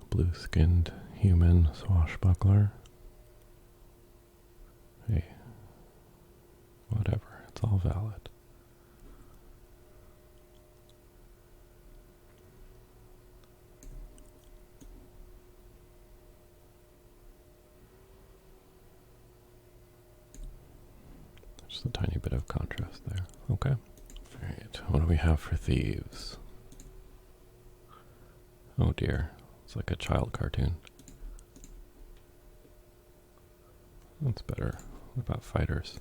Blue-skinned human swashbuckler. Hey, whatever, it's all valid. Just a tiny bit of contrast there. Okay. Alright, what do we have for thieves? Oh dear. It's like a child cartoon. That's better. What about fighters?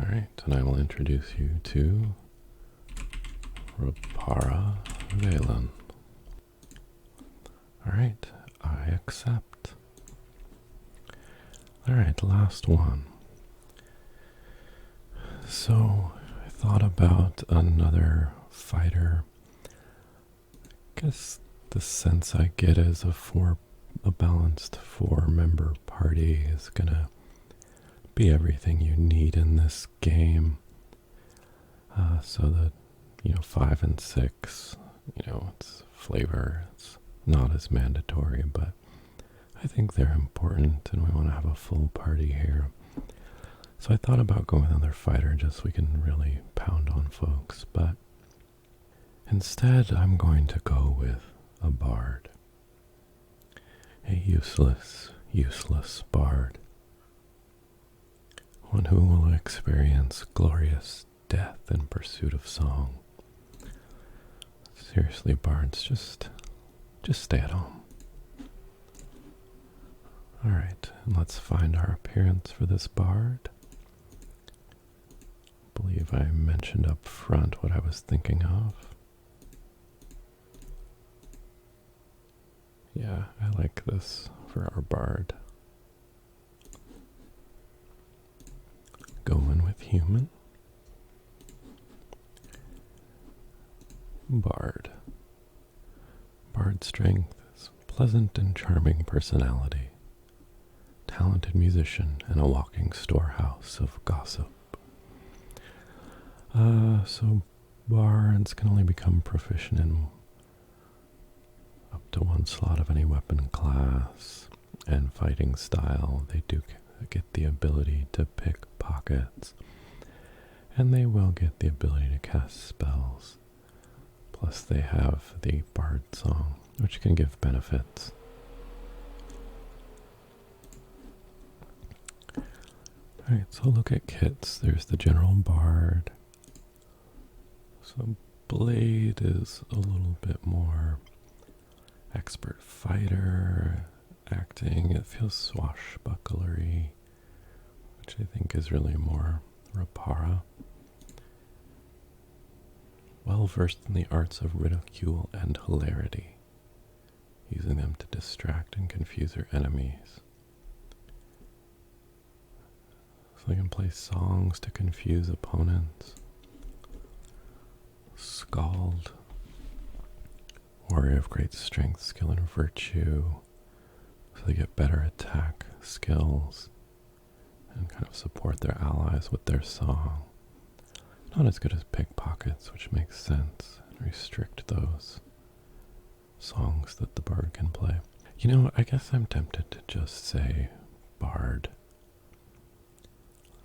Alright, and I will introduce you to Rapara Valen. Alright, I accept. Alright, last one. So, I thought about another fighter. I guess the sense I get is a balanced four-member party is gonna be everything you need in this game. So that, 5 and 6, it's flavor, it's not as mandatory, but I think they're important and we want to have a full party here. So I thought about going with another fighter just so we can really pound on folks, but instead I'm going to go with a bard. A useless bard. One who will experience glorious death in pursuit of song. Seriously, bards, just stay at home. Alright, and let's find our appearance for this bard. I believe I mentioned up front what I was thinking of. Yeah, I like this for our bard. Going with human. Bard. Bard strength is pleasant and charming personality. Talented musician and a walking storehouse of gossip. So bards can only become proficient in a up to one slot of any weapon class and fighting style, they do get the ability to pick pockets, and they will get the ability to cast spells. Plus they have the Bard Song, which can give benefits. Alright, so look at kits. There's the General Bard. So Blade is a little bit more expert fighter, acting. It feels swashbucklery, which I think is really more Rapara. Well versed in the arts of ridicule and hilarity, using them to distract and confuse her enemies. So they can play songs to confuse opponents. Scald, warrior of great strength, skill, and virtue. So they get better attack skills and kind of support their allies with their song. Not as good as pickpockets, which makes sense, and restrict those songs that the bard can play. You know, I guess I'm tempted to just say bard.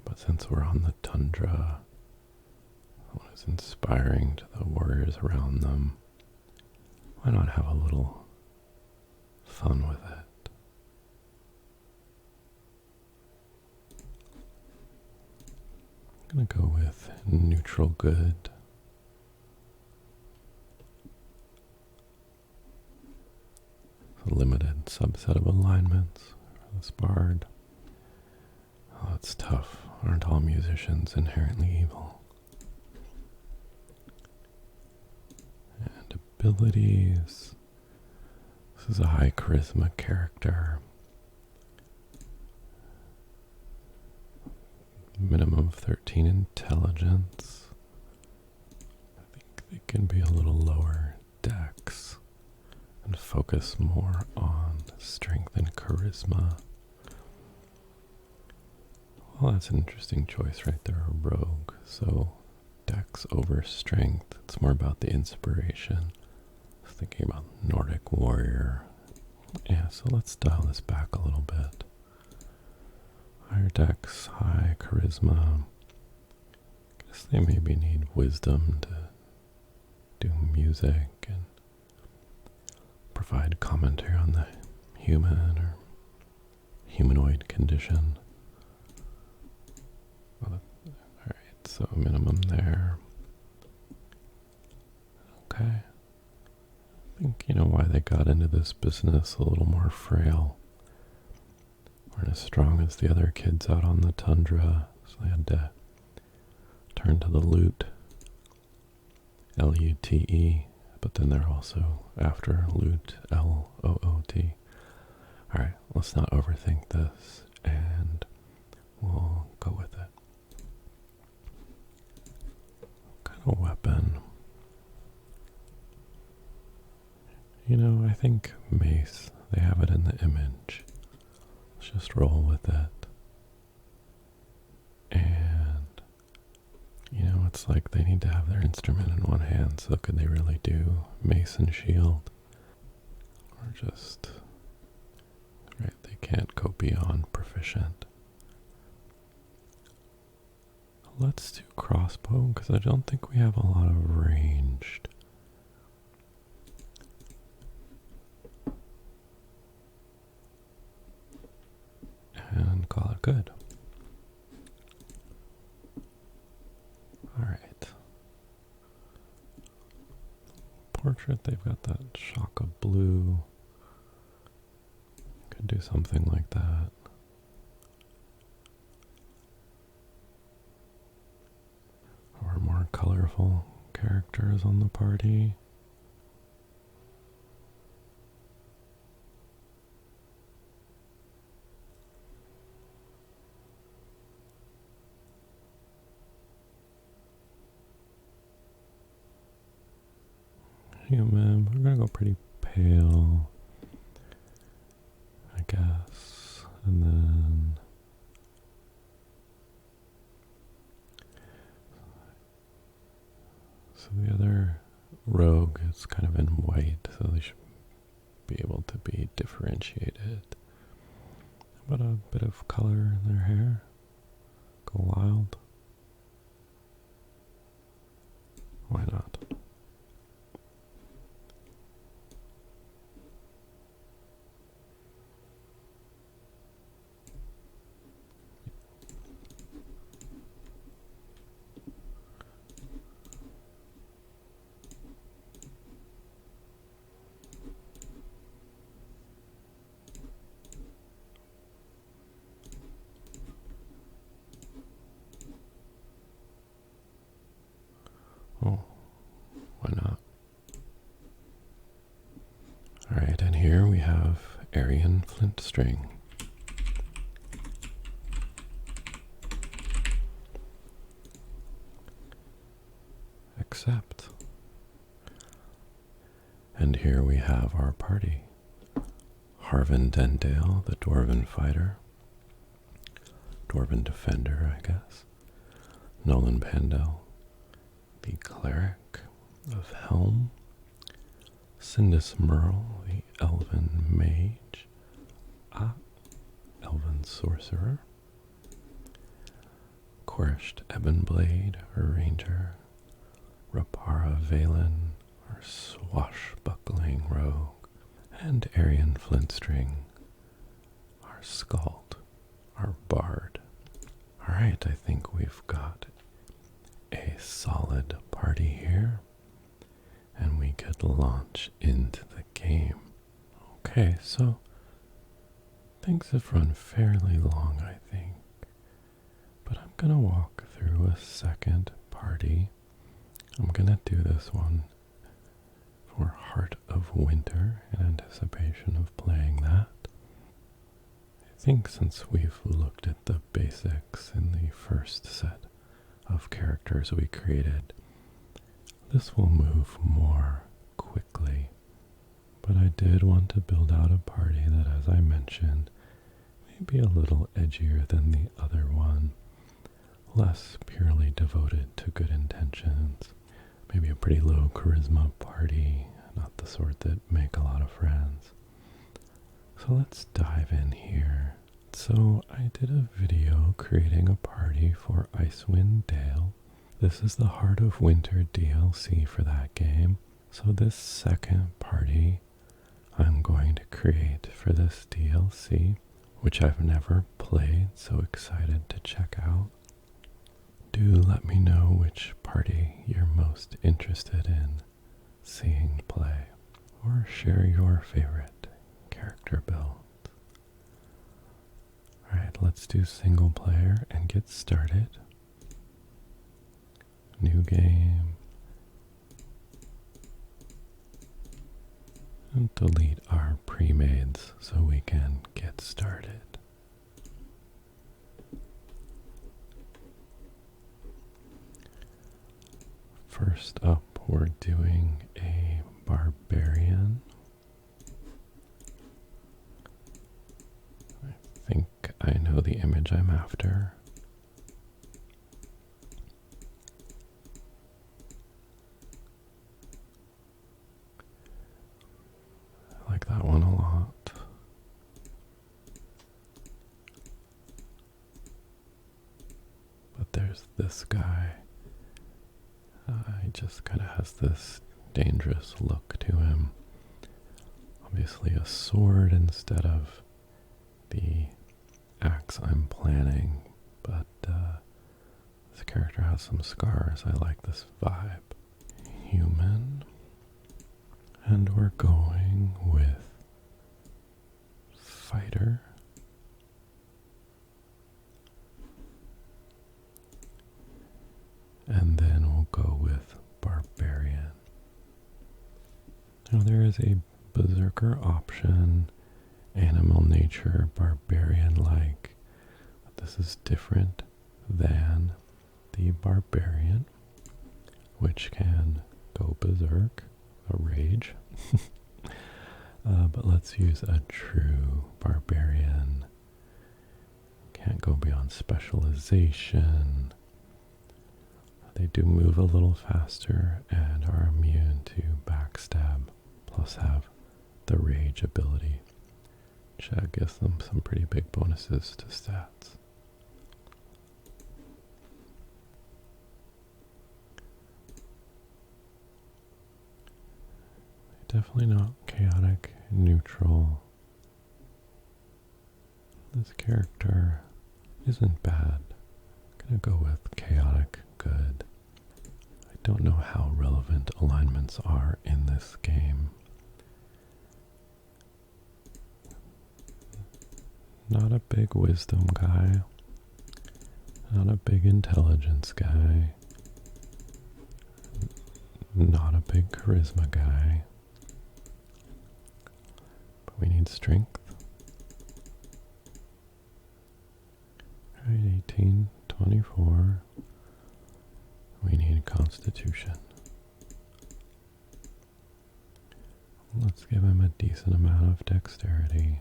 But since we're on the tundra, what is inspiring to the warriors around them, why not have a little fun with it? I'm going to go with neutral good. A limited subset of alignments for this bard. Oh, that's tough. Aren't all musicians inherently evil? And abilities. This is a high charisma character. Minimum of 13 intelligence. I think they can be a little lower dex and focus more on strength and charisma. Well, that's an interesting choice right there, a rogue. So dex over strength. It's more about the inspiration. I was thinking about Nordic warrior. Yeah, so let's dial this back a little bit. Higher dex, high charisma. Guess they maybe need wisdom to do music and provide commentary on the human or humanoid condition. Alright, so minimum there. Okay. I think you know why they got into this business, a little more frail. Weren't as strong as the other kids out on the tundra, so they had to turn to the lute. L-U-T-E, but then they're also after loot, L-O-O-T. Alright, let's not overthink this, and we'll go with it. What kind of weapon? You know, I think mace, they have it in the image. Let's just roll with it. And, you know, it's like they need to have their instrument in one hand, so could they really do mace and shield? Or just, right, they can't go beyond proficient. Let's do crossbow, because I don't think we have a lot of ranged. And call it good. Alright. Portrait, they've got that shock of blue. Could do something like that. Or more colorful characters on the party. Human, we're gonna go pretty pale, I guess, and then so the other rogue is kind of in white, so they should be able to be differentiated. But a bit of color in their hair. Go wild. Why not? Oh, why not? Alright, and here we have Aryan flint string. Accept. And here we have our party. Icewind Dale, the Dwarven fighter. Dwarven defender, I guess. Nolan Pandel, the cleric of Helm. Sindis Merle, the elven mage. Elven sorcerer. Korisht Ebonblade, our ranger. Rapara Valen, our swashbuckling rogue. And Aryan Flintstring, our skald, our bard. Alright, I think we've got a solid party here, and we could launch into the game. Okay, so things have run fairly long, I think, but I'm gonna walk through a second party. I'm gonna do this one for Heart of Winter in anticipation of playing that. I think since we've looked at the basics in the first set of characters we created, this will move more quickly. But I did want to build out a party that, as I mentioned, may be a little edgier than the other one, less purely devoted to good intentions. Maybe a pretty low charisma party, not the sort that make a lot of friends. So let's dive in here. So I did a video creating a party for Icewind Dale. This is the Heart of Winter DLC for that game. So this second party I'm going to create for this DLC, which I've never played, so excited to check out. Do let me know which party you're most interested in seeing play, or share your favorite character build. Alright, let's do single player and get started. New game. And delete our pre-mades so we can get started. First up, we're doing a barbarian. I think I know the image I'm after. I like that one a lot. But there's this guy. He just kind of has this dangerous look to him. Obviously a sword instead of the axe I'm planning, but this character has some scars. I like this vibe. Human. And we're going with fighter. And then we'll go with barbarian. Now there is a berserker option, animal nature, barbarian-like, but this is different than the barbarian, which can go berserk, a rage. But let's use a true barbarian. Can't go beyond specialization. They do move a little faster and are immune to backstab, plus have the rage ability, which gives them some pretty big bonuses to stats. Definitely not chaotic neutral. This character isn't bad. I'm gonna go with chaotic good. I don't know how relevant alignments are in this game. Not a big wisdom guy. Not a big intelligence guy. Not a big charisma guy. But we need strength. Alright, 18, 24. We need constitution. Let's give him a decent amount of dexterity.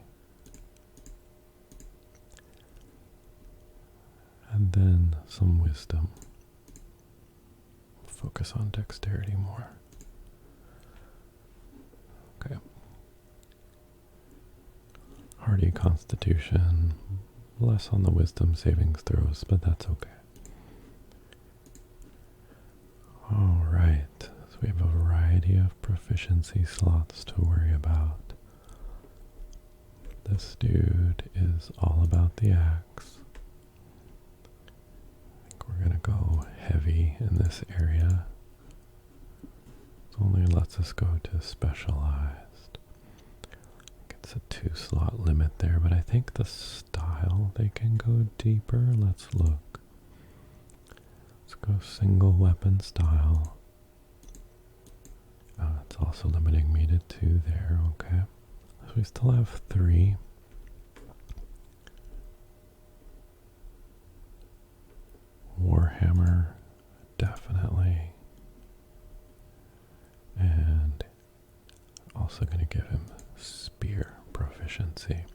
And then some wisdom. Focus on dexterity more. Okay. Hardy constitution. Less on the wisdom savings throws, but that's okay. Alright, so we have a variety of proficiency slots to worry about. This dude is all about the axe. I think we're gonna go heavy in this area. It only lets us go to specialized. It's a 2-slot limit there, but I think the style they can go deeper. Let's look. Let's go single weapon style. It's also limiting me to 2 there, okay. So we still have 3. Warhammer, definitely. And also going to give him spear proficiency,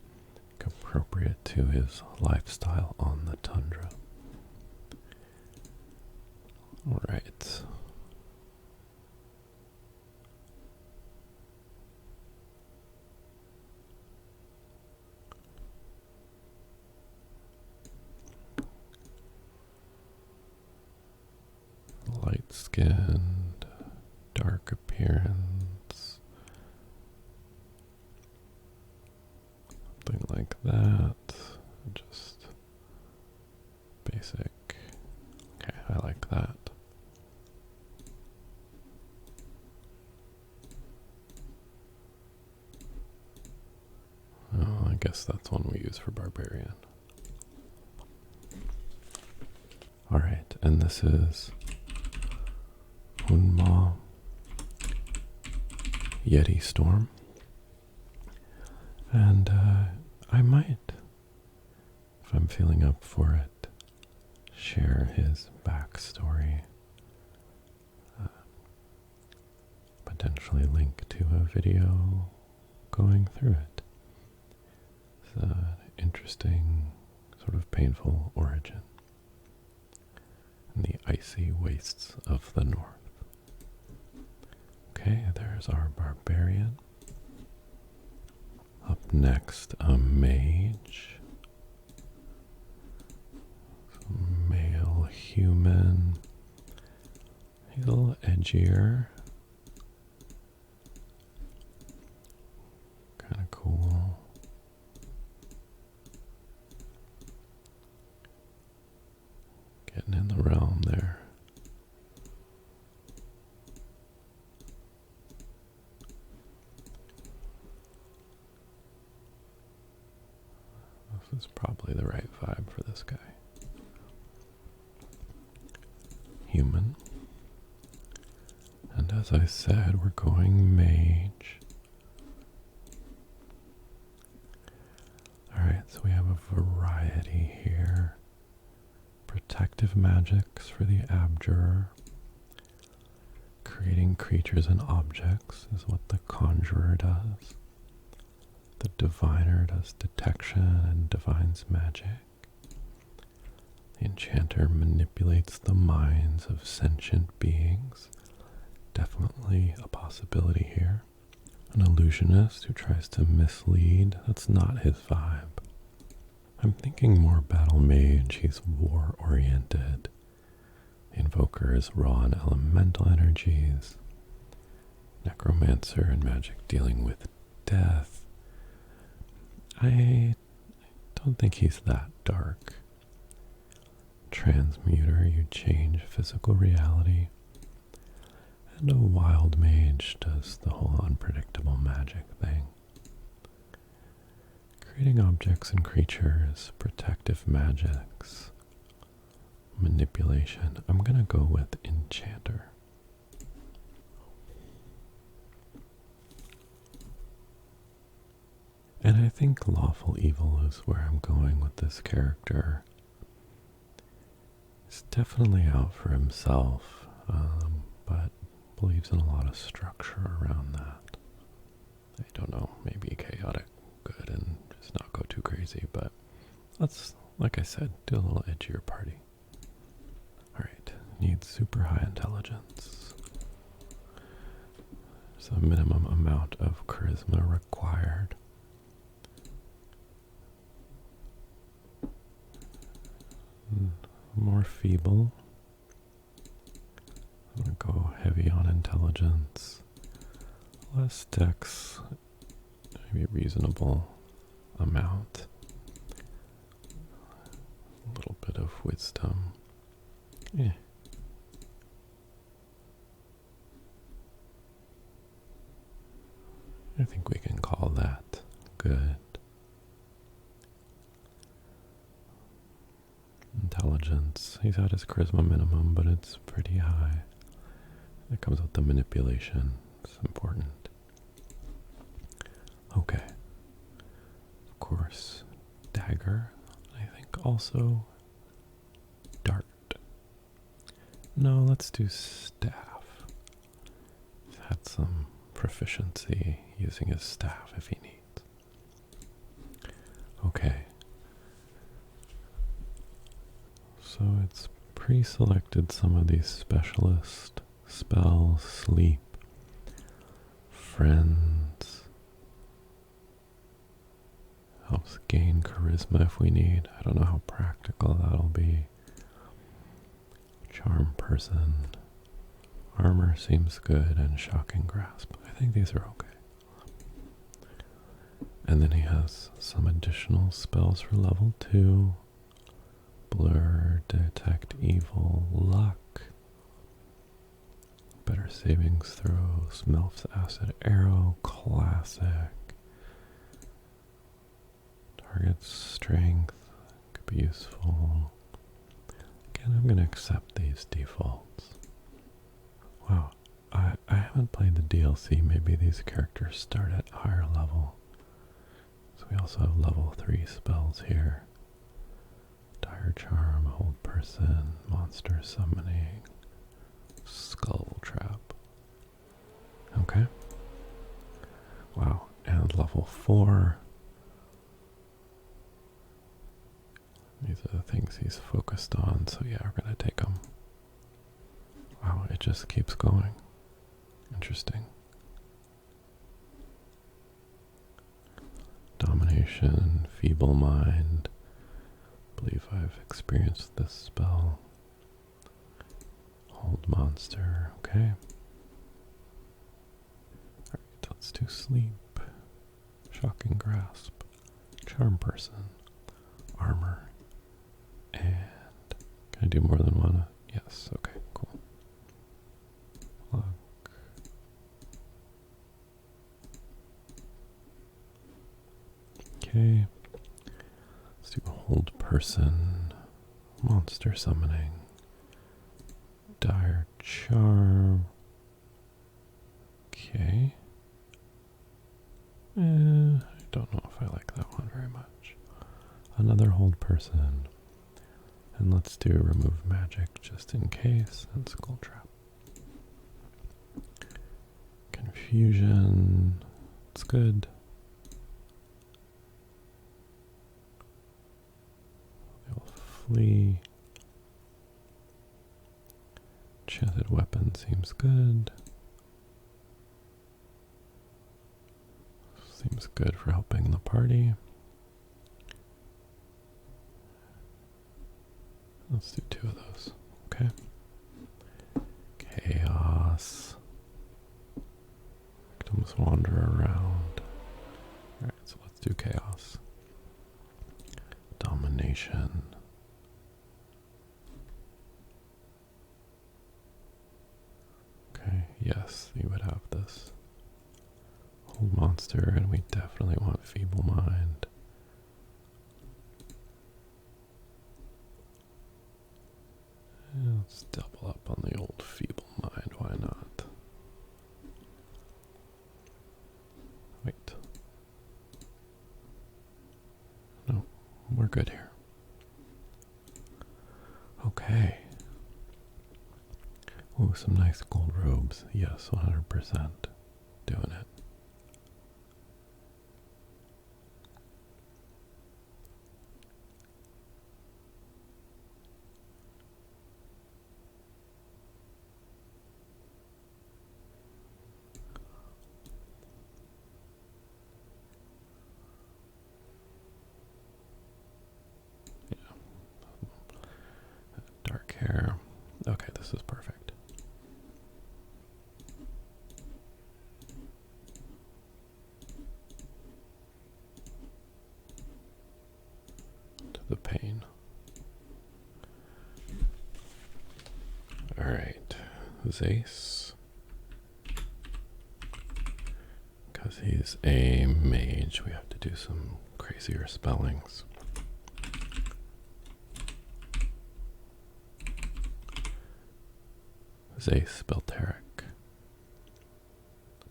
appropriate to his lifestyle on the tundra. Alright. Light-skinned, dark appearance. Something like that. Just basic. Okay, I like that. Oh, I guess that's one we use for barbarian. Alright, and this is Hunma Yeti Storm. And I might, if I'm feeling up for it, share his backstory. Potentially link to a video going through it. It's an interesting, sort of painful origin in the icy wastes of the north. Okay, there's our barbarian. Up next, a mage. Some male human. He's a little edgier. Kind of cool. Getting in the realm there. This is probably the right vibe for this guy. Human. And as I said, we're going mage. Alright, so we have a variety here. Protective magics for the abjurer. Creating creatures and objects is what the conjurer does. The diviner does detection and divines magic. The enchanter manipulates the minds of sentient beings. Definitely a possibility here. An illusionist who tries to mislead. That's not his vibe. I'm thinking more battle mage. He's war-oriented. Invoker is raw and elemental energies. Necromancer and magic dealing with death. I don't think he's that dark. Transmuter, you change physical reality. And a wild mage does the whole unpredictable magic thing. Creating objects and creatures, protective magics, manipulation. I'm gonna go with enchanter. And I think lawful evil is where I'm going with this character. He's definitely out for himself, but believes in a lot of structure around that. I don't know, maybe chaotic good and just not go too crazy, but let's, like I said, do a little edgier party. Alright, needs super high intelligence. There's a minimum amount of charisma required. More feeble. I'm going to go heavy on intelligence. Less dex, maybe a reasonable amount. A little bit of wisdom. Yeah. I think we can call that good. Intelligence. He's at his charisma minimum, but it's pretty high. It comes with the manipulation. It's important. Okay. Of course, dagger. I think also dart. No, let's do staff. He's had some proficiency using his staff if he needs. Okay. So it's pre-selected some of these specialist spells, sleep, friends, helps gain charisma if we need. I don't know how practical that'll be. Charm person, armor seems good, and shocking grasp. I think these are okay. And then he has some additional spells for level 2. Blur, detect evil, luck, better savings throws, Melf's acid arrow, classic, target strength, could be useful. Again, I'm going to accept these defaults. Wow, I haven't played the DLC. Maybe these characters start at higher level. So we also have level 3 spells here. Dire Charm, Hold Person, Monster Summoning, Skull Trap. Okay. Wow, and level 4. These are the things he's focused on, so yeah, we're gonna take them. Wow, it just keeps going. Interesting. Domination, Feeble Mind. Believe I've experienced this spell. Hold monster, okay. Alright, let's do sleep. Shocking grasp. Charm person. Armor. And can I do more than one? Yes, okay, cool. Luck. Okay. Let's do hold person, monster summoning, dire charm. Okay. I don't know if I like that one very much. Another hold person. And let's do remove magic just in case. And skull trap. Confusion. It's good. Flee. Enchanted weapon seems good. good for helping the party. Let's do 2 of those. Okay. Chaos. Victims wander around. Alright, so let's do chaos. Domination. Okay, yes, you would have this. Old monster, and we definitely want feeble mind. Let's double up on the old feeble mind, why not? Wait. No, we're good here. Okay. Ooh, some nice gold robes. Yes, 100%. Doing it. Dark hair. Okay, this is perfect. To the pain. Alright. Zace. Because he's a mage, we have to do some crazier spellings. Zace Belteric.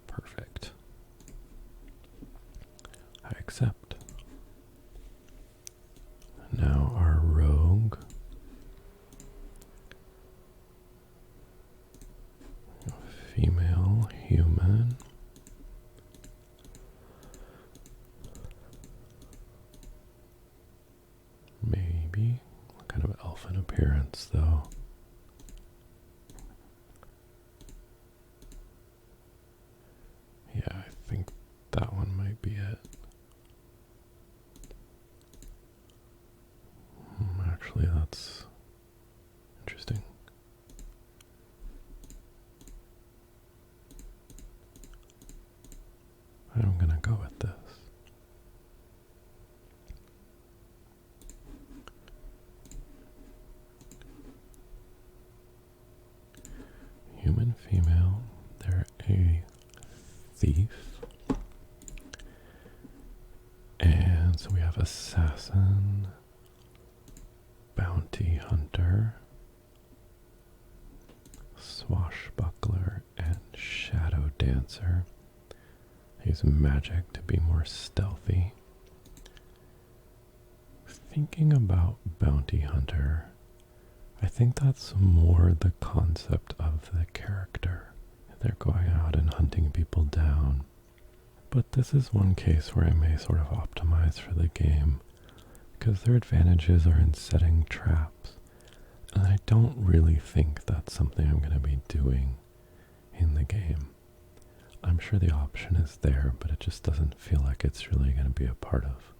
Perfect. I accept. Now our rogue. Female human. Maybe. What kind of elfin appearance though? Yeah, I think that one might be it. Actually, that's interesting. I'm gonna go with this. Human female, they're a thief. And so we have assassin, bounty hunter, swashbuckler, and shadow dancer. Use magic to be more stealthy. Thinking about bounty hunter, I think that's more the concept of the character. They're going out and hunting people down. But this is one case where I may sort of optimize for the game, because their advantages are in setting traps. And I don't really think that's something I'm going to be doing in the game. I'm sure the option is there, but it just doesn't feel like it's really going to be a part of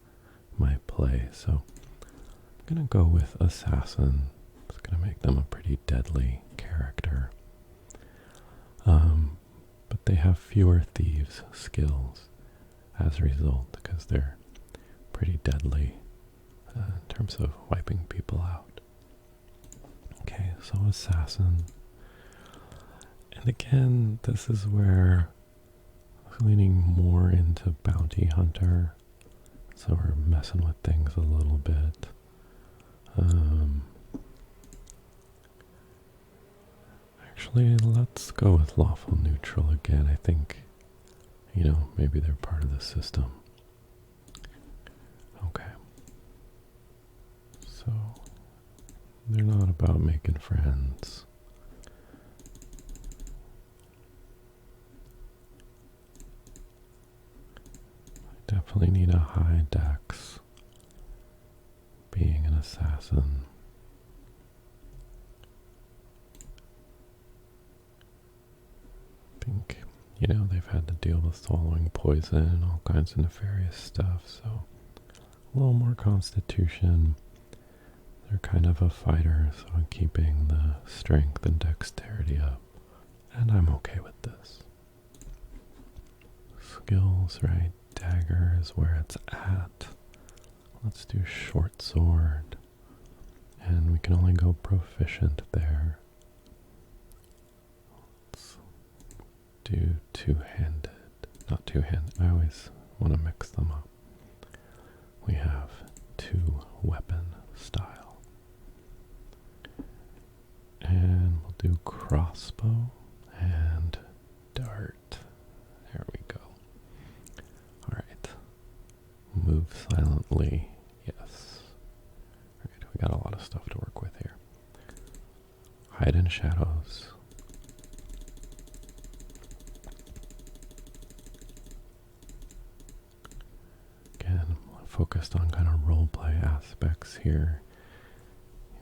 my play. So I'm going to go with assassin. It's going to make them a pretty deadly character. But they have fewer thieves' skills as a result, because they're pretty deadly in terms of wiping people out. Okay, so assassin. And again, this is where I'm leaning more into bounty hunter. So we're messing with things a little bit. Actually, let's go with lawful neutral again. I think, maybe they're part of the system. Okay. So, they're not about making friends. I definitely need a high dex being an assassin. I think you know, they've had to deal with swallowing poison and all kinds of nefarious stuff, so a little more constitution. They're kind of a fighter, so I'm keeping the strength and dexterity up, and I'm okay with this. Skills, right? Dagger is where it's at. Let's do short sword, and we can only go proficient there. Let's do two-handed, not two-handed. I always want to mix them up. We have two weapon style, and we'll do crossbow and dart. There we go. All right. Move silently. Yes. All right, we got a lot of stuff to work with here. Hide in shadows. Again, focused on kind of roleplay aspects here,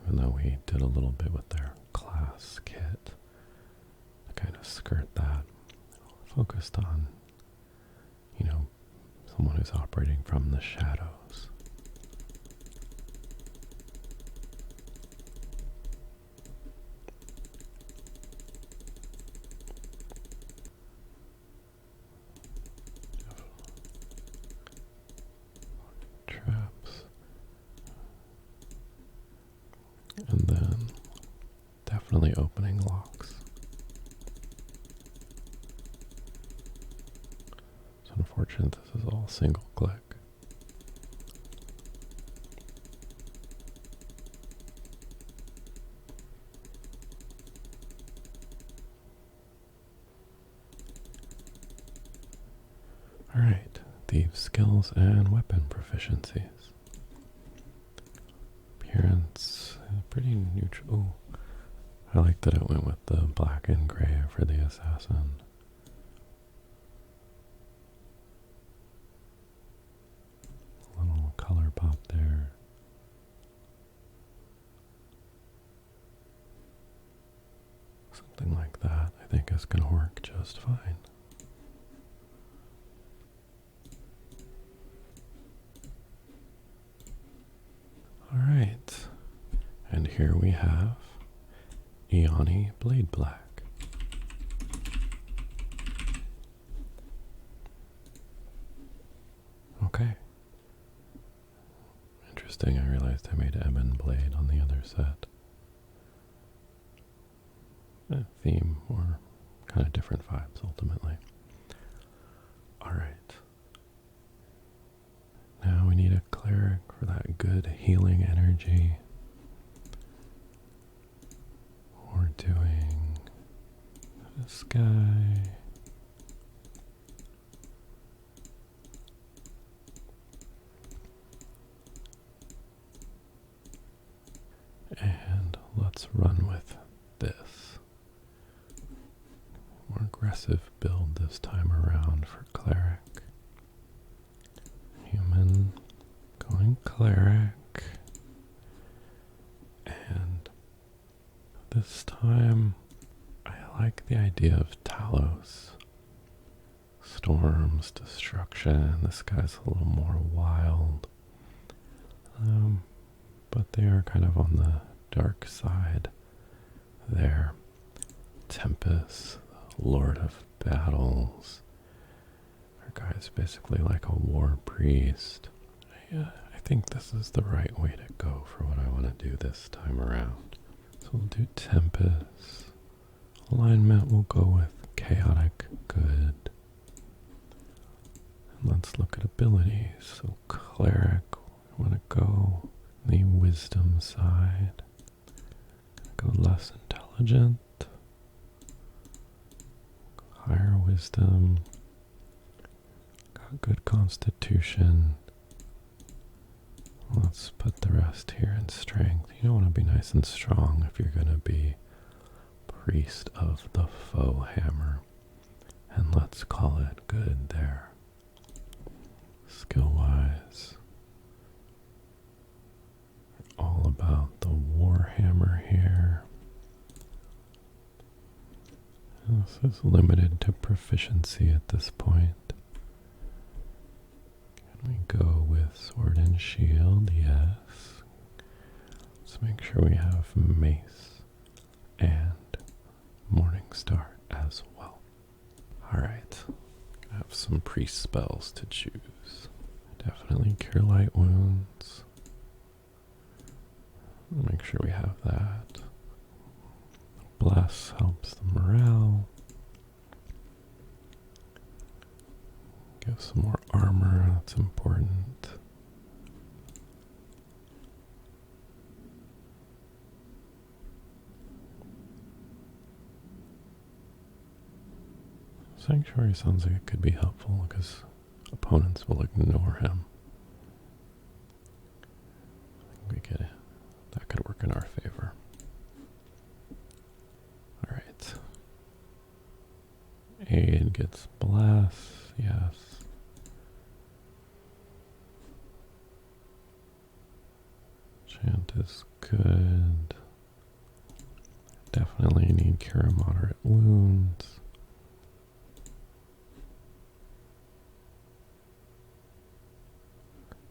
even though we did a little bit with their class kit to kind of skirt that. Focused on, you know, someone who's operating from the shadows. Traps. And then definitely opening locks. It's unfortunate this is all single click. Alright, thieves skills and weapon proficiencies. Appearance, pretty neutral. Ooh, I like that it went with the black and gray for the assassin. A little color pop there. Something like that I think is going to work just fine. Alright, and here we have Eoni Blade Black. Okay. Interesting, I realized I made Ebon Blade on the other set. Theme, or kind of different vibes ultimately. Alright. Now we need a cleric for that good healing energy. We're doing this guy. And let's run with this. More aggressive build this time around for cleric. Human, going cleric, and this time I like the idea of Talos. Storms, destruction. This guy's a little more wild, but they are kind of on the dark side there. Tempest, Lord of Battles. Our guy's basically like a war priest. I think this is the right way to go for what I want to do this time around. So we'll do Tempest. Alignment will go with Chaotic Good. And let's look at abilities. So Cleric, I want to go the Wisdom side. Go less intelligent. Higher Wisdom. Got good Constitution. Let's put the rest here in Strength. You don't want to be nice and strong if you're going to be Priest of the Foe Hammer. And let's call it good there. Skill-wise, all about the Warhammer here. This is limited to proficiency at this point. Can we go with sword and shield? Yes. Let's make sure we have mace and morning star as well. Alright. I have some priest spells to choose. Definitely cure light wounds. Make sure we have that. Bless helps the morale. Give some more armor, that's important. Sanctuary sounds like it could be helpful because opponents will ignore him. That could work in our favor. Alright. Aid gets bless, yes. Chant is good. Definitely need cure moderate wounds.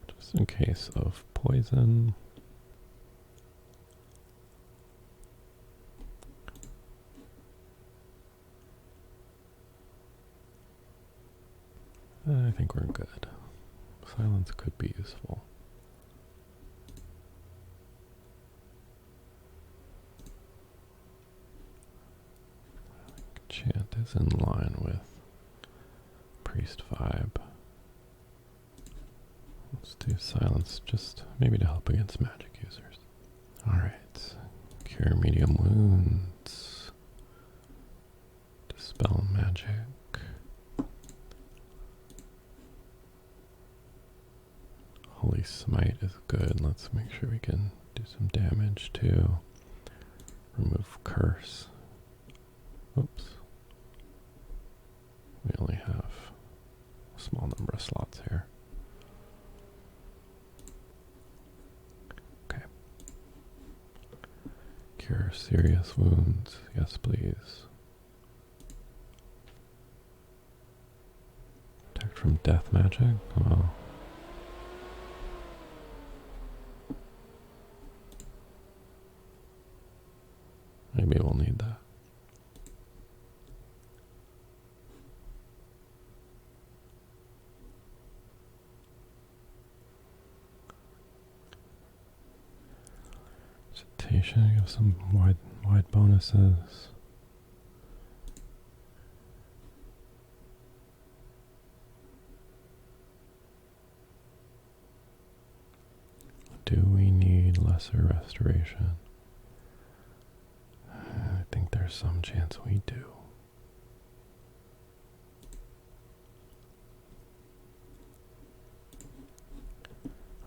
Just in case of poison. I think we're good. Silence could be useful. Chant is in line with Priest vibe. Let's do silence just maybe to help against magic users. Alright. Cure medium wounds. Dispel magic. Holy Smite is good. Let's make sure we can do some damage too. Remove curse. Oops. We only have a small number of slots here. Okay. Cure serious wounds. Yes, please. Protect from death magic. Oh. Maybe we'll need that. Citation, give some wide bonuses. Do we need lesser restoration? I think there's some chance we do.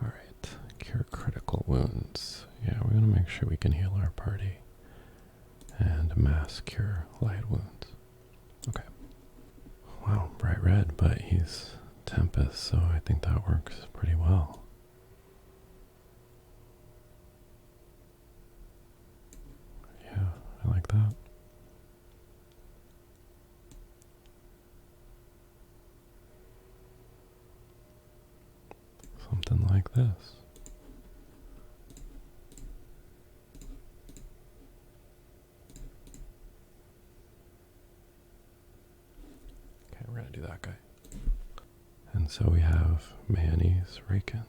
Alright, cure critical wounds. Yeah, we want to make sure we can heal our party. And mass cure light wounds. Okay. Wow, bright red, but he's Tempest, so I think that works pretty well. Yeah, I like that. Something like this. Okay, we're gonna do that guy. And so we have Manny's Raken.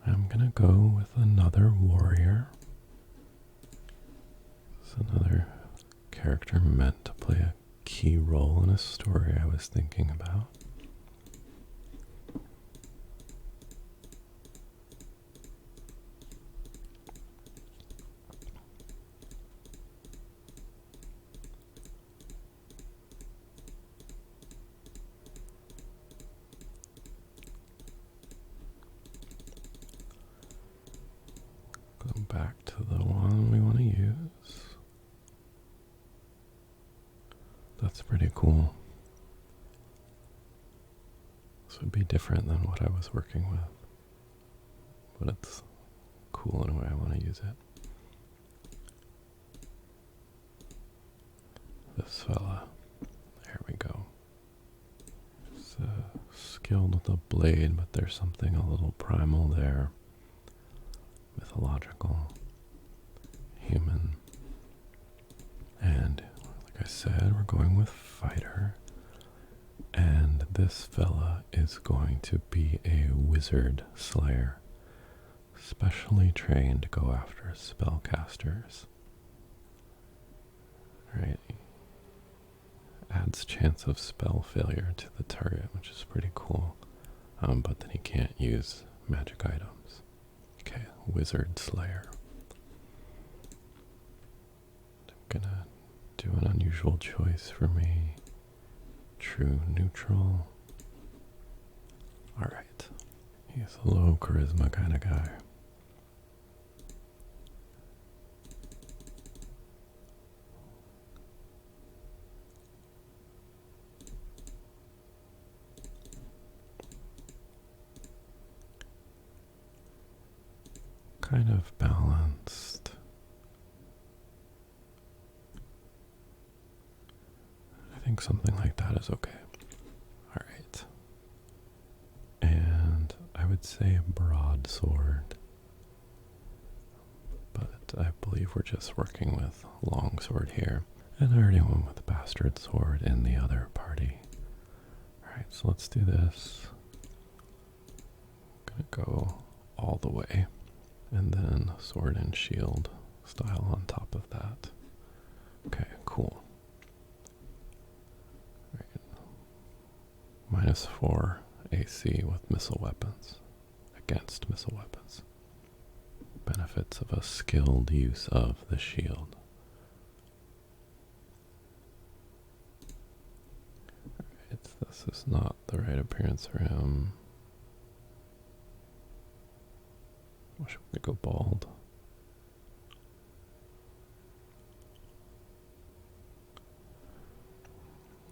I'm gonna go with another warrior. It's another character meant to play a key role in a story I was thinking about. Go back to the one we want to use. That's pretty cool. This would be different than what I was working with, but it's cool in a way I want to use it. This fella, there we go. He's skilled with a blade, but there's something a little primal there. Mythological, human, and like I said, we're going with fighter. And this fella is going to be a wizard slayer, specially trained to go after spellcasters. Right? Adds chance of spell failure to the target, which is pretty cool. But then he can't use magic items. Okay, wizard slayer. I'm gonna do an unusual choice for me. True neutral. Alright. He's a low charisma kind of guy. Kind of balanced. I think something like that is okay. Alright. And I would say broadsword. But I believe we're just working with longsword here. And I already went with bastard sword in the other party. Alright, so let's do this. I'm gonna go all the way. And then sword and shield style on top of that. Okay, cool. Right. -4 AC with missile weapons. Against missile weapons. Benefits of a skilled use of the shield. Alright, this is not the right appearance for him. Wish we could go bald.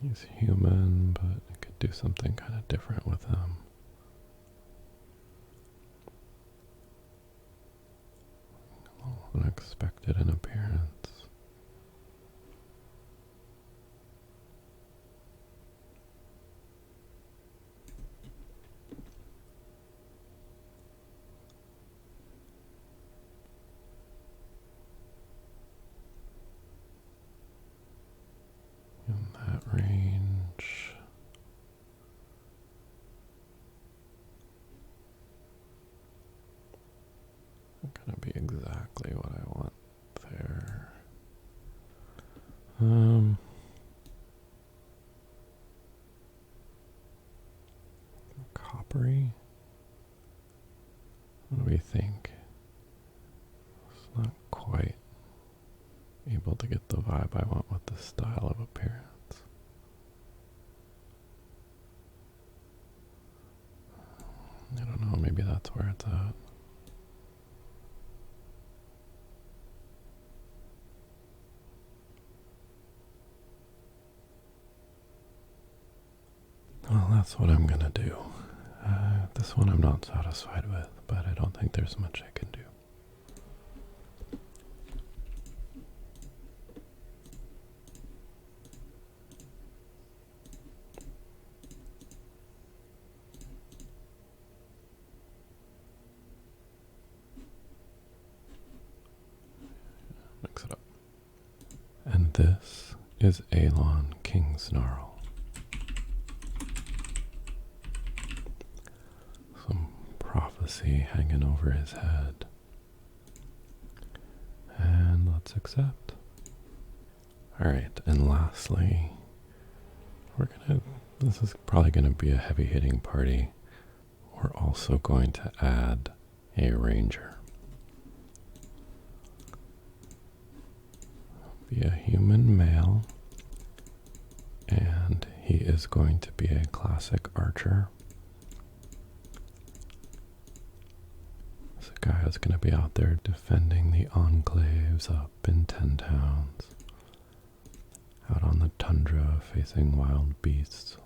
He's human, but I could do something kind of different with him. A little unexpected in appearance. In that range. Gonna be exactly what I want there. Coppery. What do we think? It's not quite able to get the vibe I want with the style of appearance. I don't know, maybe that's where it's at. Well, that's what I'm gonna do. This one I'm not satisfied with, but I don't think there's much I can do. Mix it up. And this is Elon King Snarl. Some prophecy hanging over his head. And let's accept. Alright, and lastly, this is probably gonna be a heavy hitting party. We're also going to add a ranger. Be a human male, and he is going to be a classic archer. This guy is going to be out there defending the enclaves up in 10 towns, out on the tundra facing wild beasts.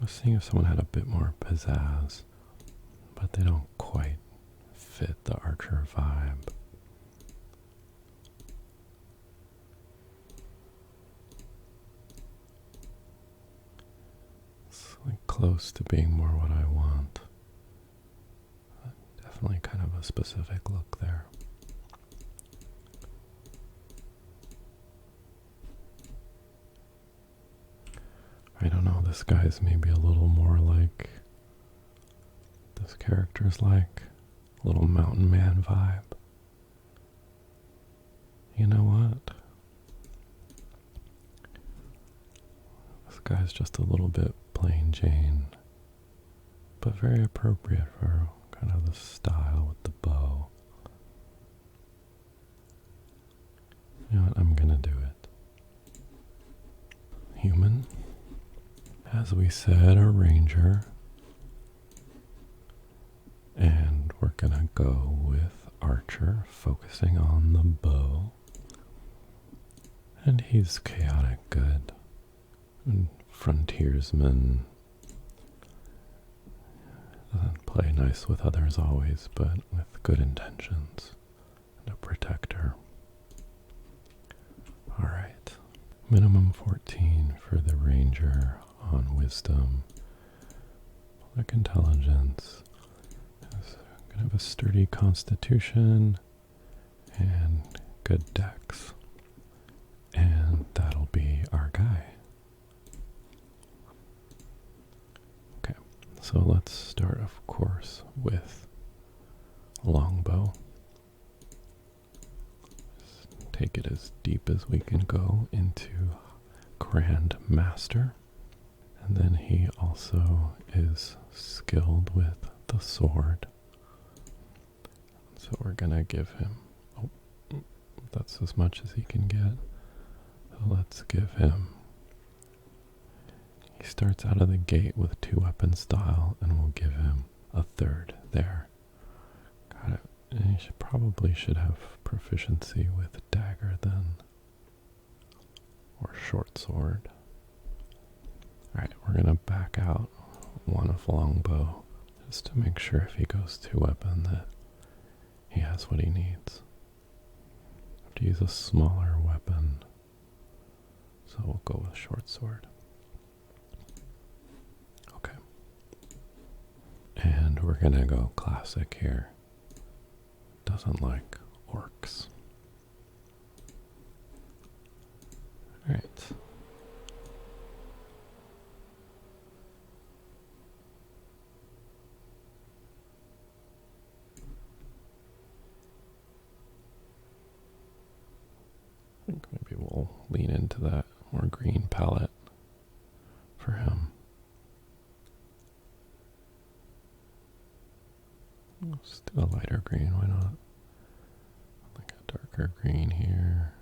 I was seeing if someone had a bit more pizzazz, but they don't quite fit the archer vibe. It's like close to being more what I want. Definitely kind of a specific look there. I don't know, this guy's maybe a little more like this character's like, a little mountain man vibe. You know what? This guy's just a little bit plain Jane, but very appropriate for kind of the style with the bow. You know what? I'm gonna do it. Human. As we said, a ranger. And we're gonna go with archer, focusing on the bow. And he's chaotic good. And frontiersman. Doesn't play nice with others always, but with good intentions. And a protector. Alright. Minimum 14 for the ranger on wisdom. Public intelligence. Gonna have a sturdy constitution and good dex. And that'll be our guy. Okay, so let's start, of course, with longbow. Just take it as deep as we can go into Grand Master. And then he also is skilled with the sword. So we're gonna give him, that's as much as he can get. So let's give him, he starts out of the gate with 2 weapon style, and we'll give him a 3rd there. Got it. And he probably should have proficiency with dagger then, or short sword. Alright, we're gonna back out 1 of longbow, just to make sure if he goes 2 weapon that he has what he needs. Have to use a smaller weapon, so we'll go with short sword. Okay. And we're gonna go classic here. Doesn't like orcs. Alright. I think maybe we'll lean into that more green palette for him. Let's do a lighter green, why not? Like a darker green here.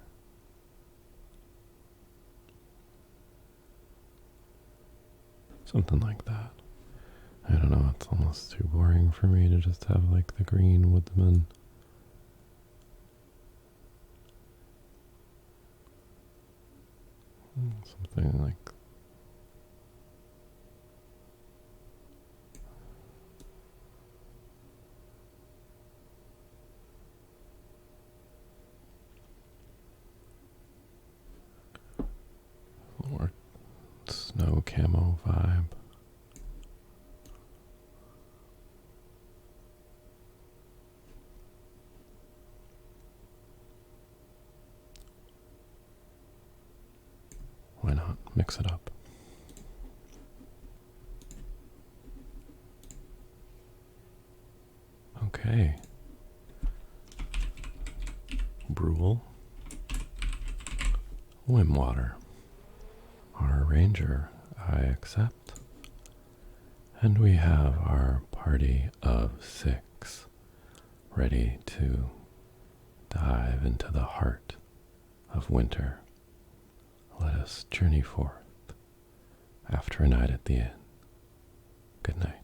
Something like that. I don't know, it's almost too boring for me to just have like the green woodsman. Something like more snow camo vibe. Why not mix it up? Okay. Brule. Wimwater. Our ranger, I accept. And we have our party of 6 ready to dive into the heart of winter. Let us journey forth after a night at the inn. Good night.